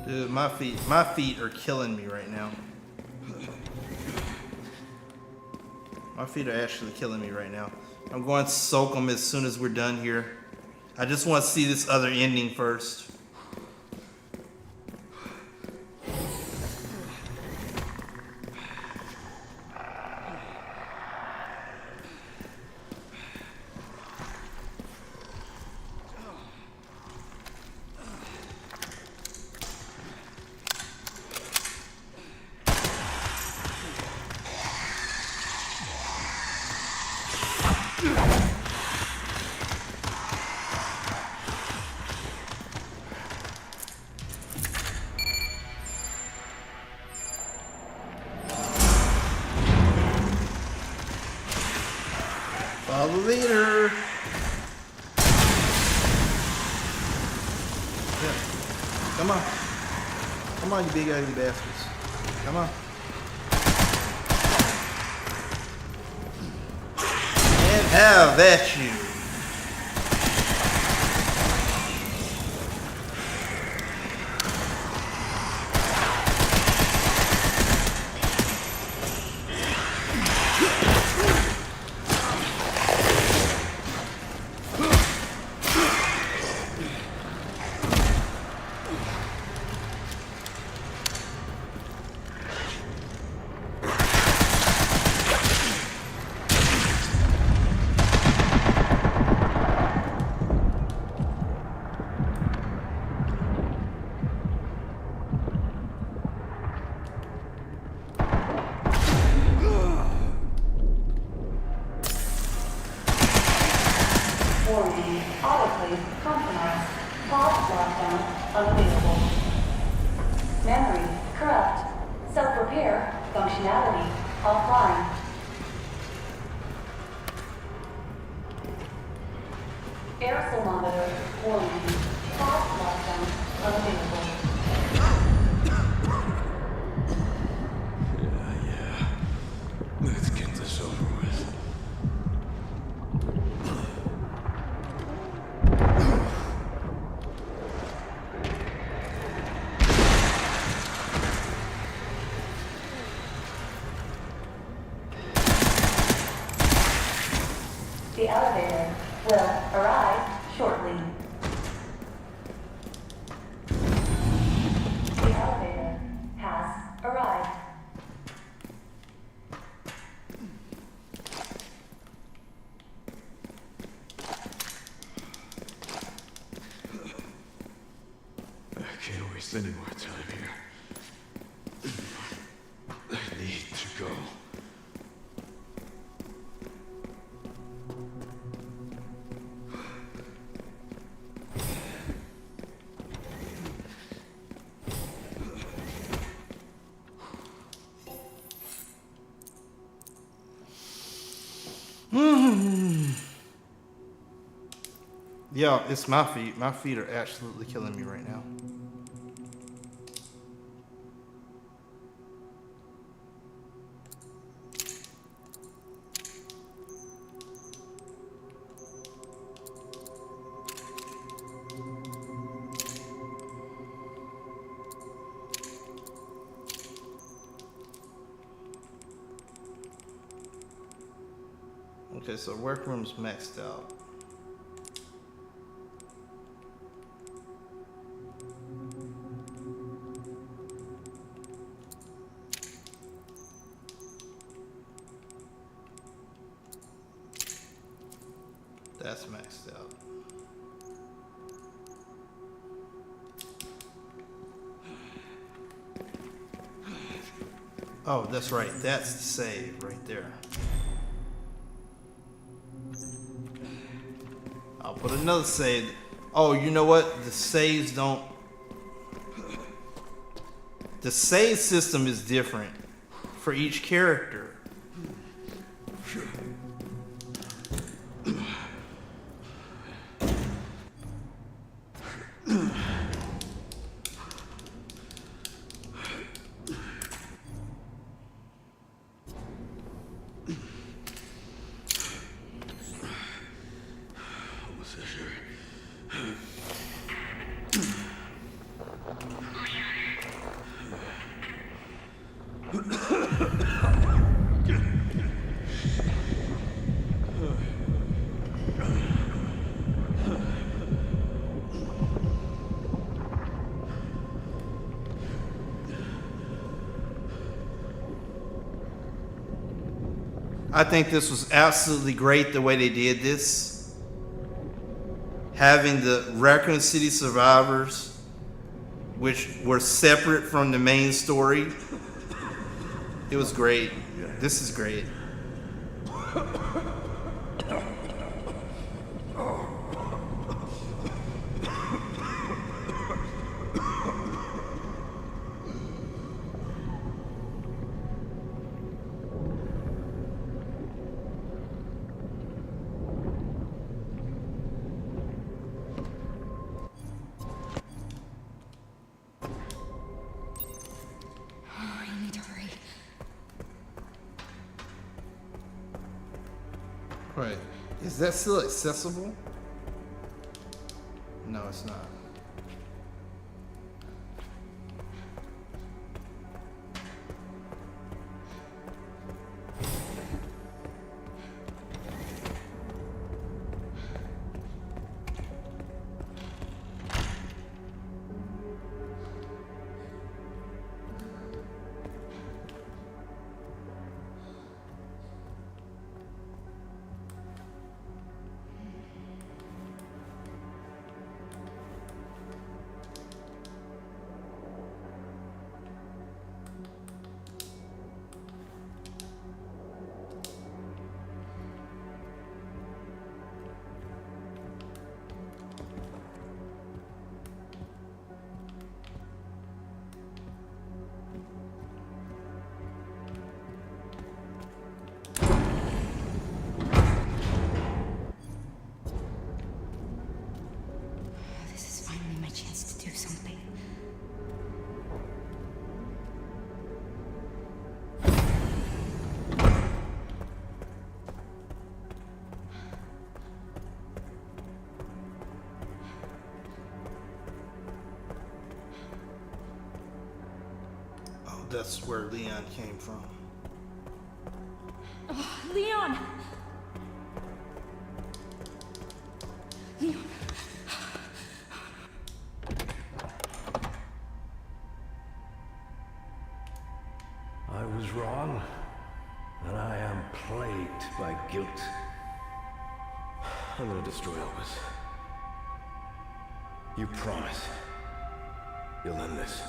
[SPEAKER 1] Dude, my feet are killing me right now. My feet are actually killing me right now. I'm going to soak them as soon as we're done here. I just want to see this other ending first. Follow the leader. Yeah. Come on. Come on, you big ugly bastards. Come on. And have at you.
[SPEAKER 3] Warning, autoclave compromised. Pause lockdown unavailable. Memory corrupt. Self-repair functionality offline. Aerosol monitor warning. Pause lockdown unavailable.
[SPEAKER 9] Yeah. Let's get this over with.
[SPEAKER 3] The elevator will arrive shortly. The elevator has arrived.
[SPEAKER 8] any more time here. I need to go.
[SPEAKER 1] Yeah, it's my feet. My feet are absolutely killing me right now. Okay, so workroom's maxed out. That's maxed out. Oh, that's right. That's the save right there. I'll put another save. Oh, you know what? The saves don't... The save system is different for each character. I think this was absolutely great the way they did this. Having the Raccoon City survivors, which were separate from the main story. It was great. This is great. Wait, is that still accessible? No, it's not. That's where Leon came from.
[SPEAKER 2] Oh, Leon! Leon.
[SPEAKER 5] I was wrong, and I am plagued by guilt.
[SPEAKER 9] I'm gonna destroy Elvis. You promise? You'll end this.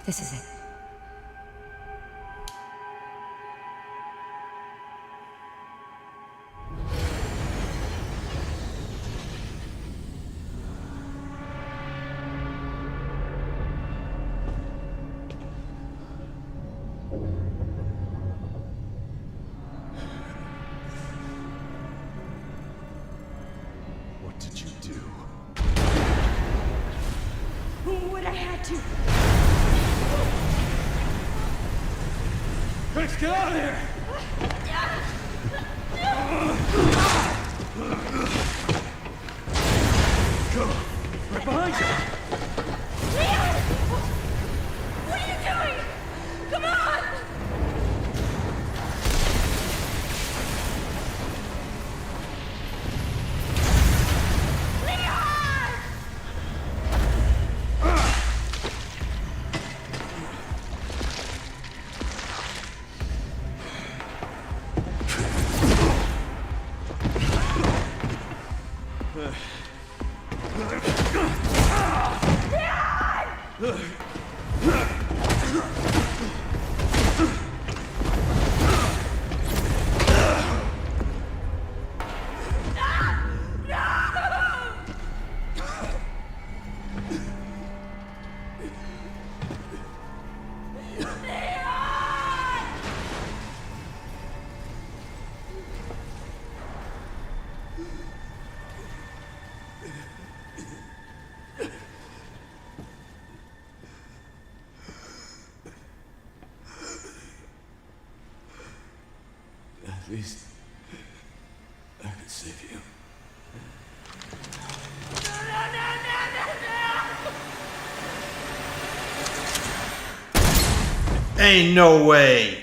[SPEAKER 2] This is it.
[SPEAKER 8] What did you do?
[SPEAKER 2] Who would I had to?
[SPEAKER 6] Chris, get out of here! Go! Right behind you!
[SPEAKER 2] Leon! What are you doing? Come on! Leon!
[SPEAKER 9] At least I could save you.
[SPEAKER 1] Ain't no way.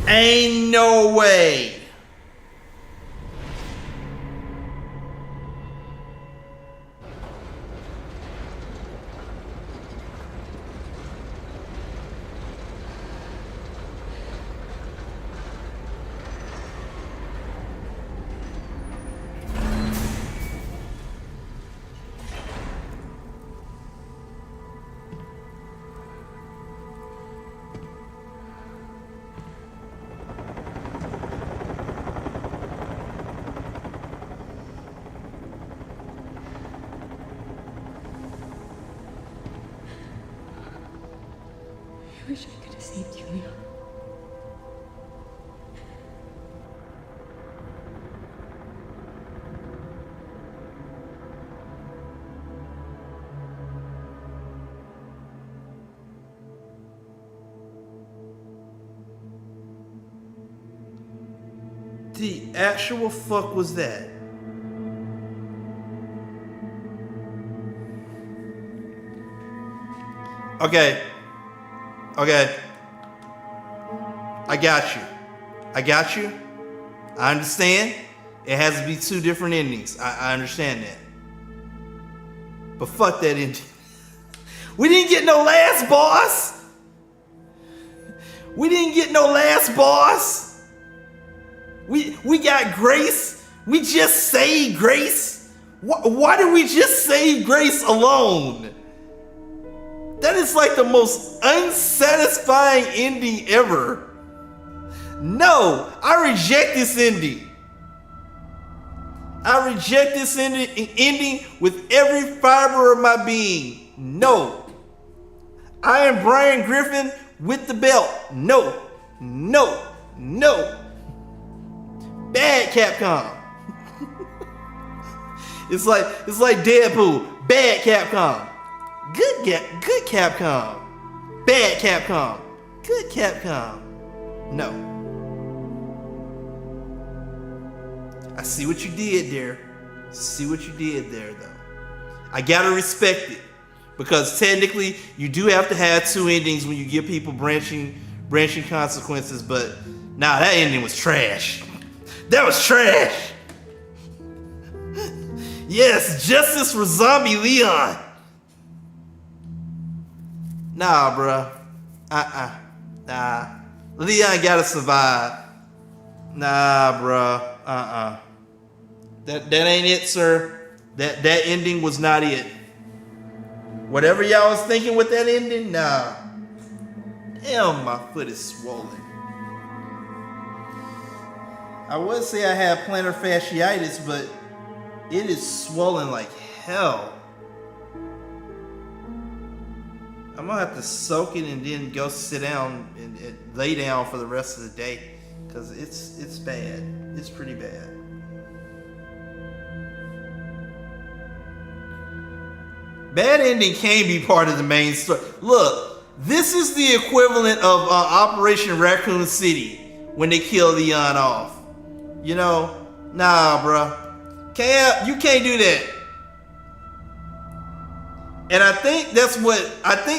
[SPEAKER 1] Ain't no way.
[SPEAKER 2] I wish I could have saved you, Leon.
[SPEAKER 1] The actual fuck was that? Okay. Okay. I got you. I got you. I understand. It has to be two different endings. I understand that. But fuck that ending. We didn't get no last boss. We didn't get no last boss. We got Grace. We just saved Grace. Why did we just save Grace alone? That is like the most unsatisfying ending ever. No, I reject this ending. I reject this ending with every fiber of my being. No. I am Brian Griffin with the belt. No, no, no. Bad Capcom. It's like Deadpool. Bad Capcom. Good Capcom. Bad Capcom. Good Capcom. No. I see what you did there. See what you did there, though. I gotta respect it. Because technically, you do have to have two endings when you give people branching consequences. But nah, that ending was trash. That was trash. Yes, justice for Zombie Leon. Nah, bruh. Nah. Leon gotta survive. Nah, bruh. That ain't it, sir. That ending was not it. Whatever y'all was thinking with that ending, nah. Damn, my foot is swollen. I would say I have plantar fasciitis, but it is swollen like hell. I'm gonna have to soak it and then go sit down and lay down for the rest of the day, because it's bad. It's pretty bad. Bad ending can be part of the main story. Look, this is the equivalent of Operation Raccoon City when they kill Leon off. You know, nah, bruh. You can't do that. And I think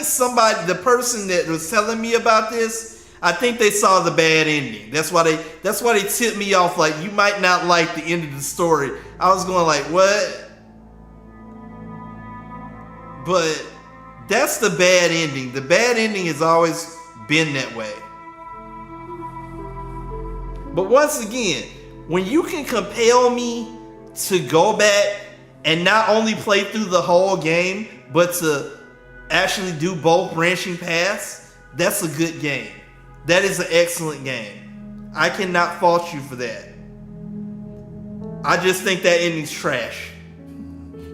[SPEAKER 1] somebody, the person that was telling me about this, I think they saw the bad ending. That's why they tipped me off like, you might not like the end of the story. I was going like, what? But that's the bad ending. The bad ending has always been that way. But once again, when you can compel me to go back and not only play through the whole game, but to actually do both branching paths, that's a good game. That is an excellent game. I cannot fault you for that. I just think that ending's trash.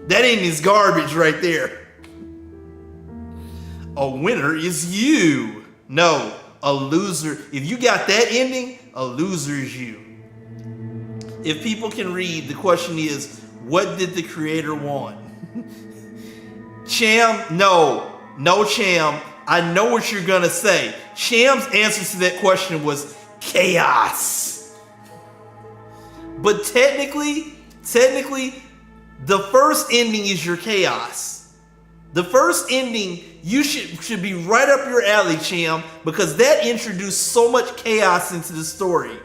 [SPEAKER 1] That ending's garbage right there. A winner is you. No, a loser. If you got that ending, a loser is you. If people can read, the question is, what did the creator want? Cham, no, Cham. I know what you're gonna say. Cham's answer to that question was chaos. But technically, the first ending is your chaos. The first ending, you should be right up your alley, Cham, because that introduced so much chaos into the story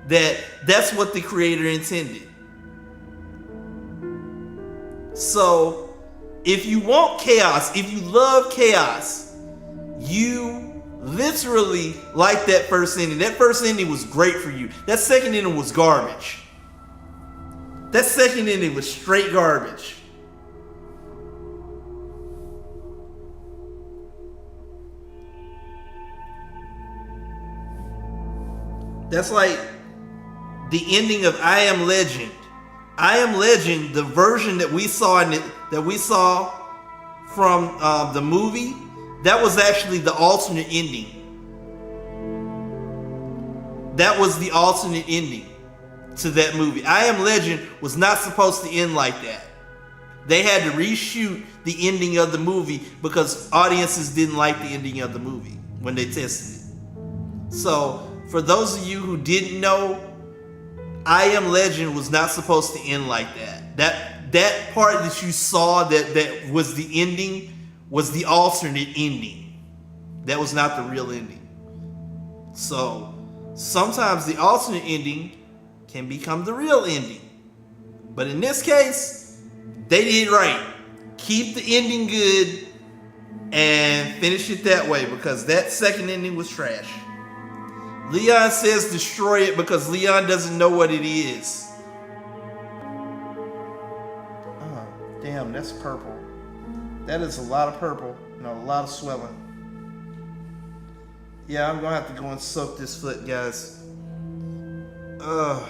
[SPEAKER 1] that's what the creator intended. So, if you want chaos, if you love chaos, you literally like that first ending. That first ending was great for you. That second ending was garbage. That second ending was straight garbage. That's like the ending of I Am Legend. I Am Legend, the version that we saw from the movie, that was actually the alternate ending. That was the alternate ending to that movie. I Am Legend was not supposed to end like that. They had to reshoot the ending of the movie because audiences didn't like the ending of the movie when they tested it. So, for those of you who didn't know, I Am Legend was not supposed to end like that. That part that you saw that was the ending was the alternate ending. That was not the real ending. So sometimes the alternate ending can become the real ending. But in this case, they did right. Keep the ending good and finish it that way, because that second ending was trash. Leon says destroy it because Leon doesn't know what it is. Oh, damn, that's purple. That is a lot of purple. No, a lot of swelling. Yeah, I'm gonna have to go and soak this foot, guys. Ugh.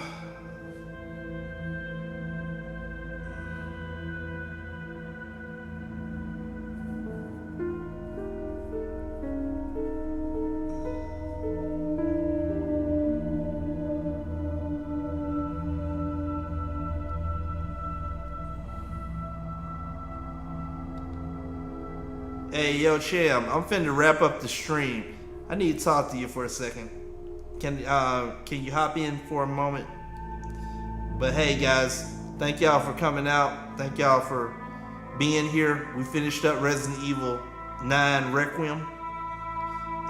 [SPEAKER 1] Hey, yo, Cham, I'm finna wrap up the stream. I need to talk to you for a second. Can you hop in for a moment? But hey, guys, thank y'all for coming out. Thank y'all for being here. We finished up Resident Evil 9 Requiem.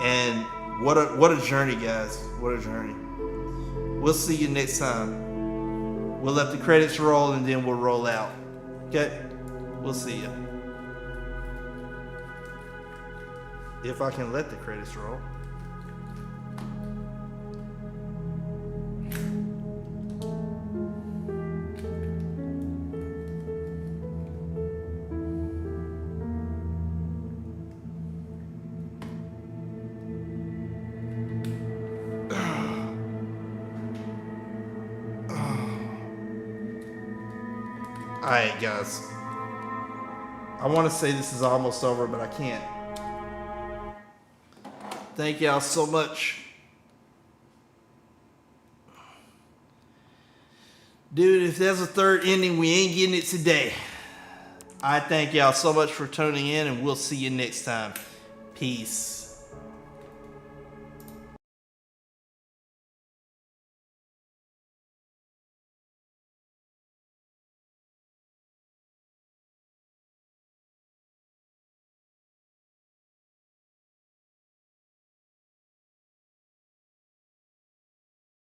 [SPEAKER 1] And what a journey, guys. What a journey. We'll see you next time. We'll let the credits roll and then we'll roll out. Okay? We'll see you. If I can let the credits roll. Alright, guys. I want to say this is almost over, but I can't. Thank y'all so much. Dude, if there's a third ending, we ain't getting it today. I thank y'all so much for tuning in, and we'll see you next time. Peace.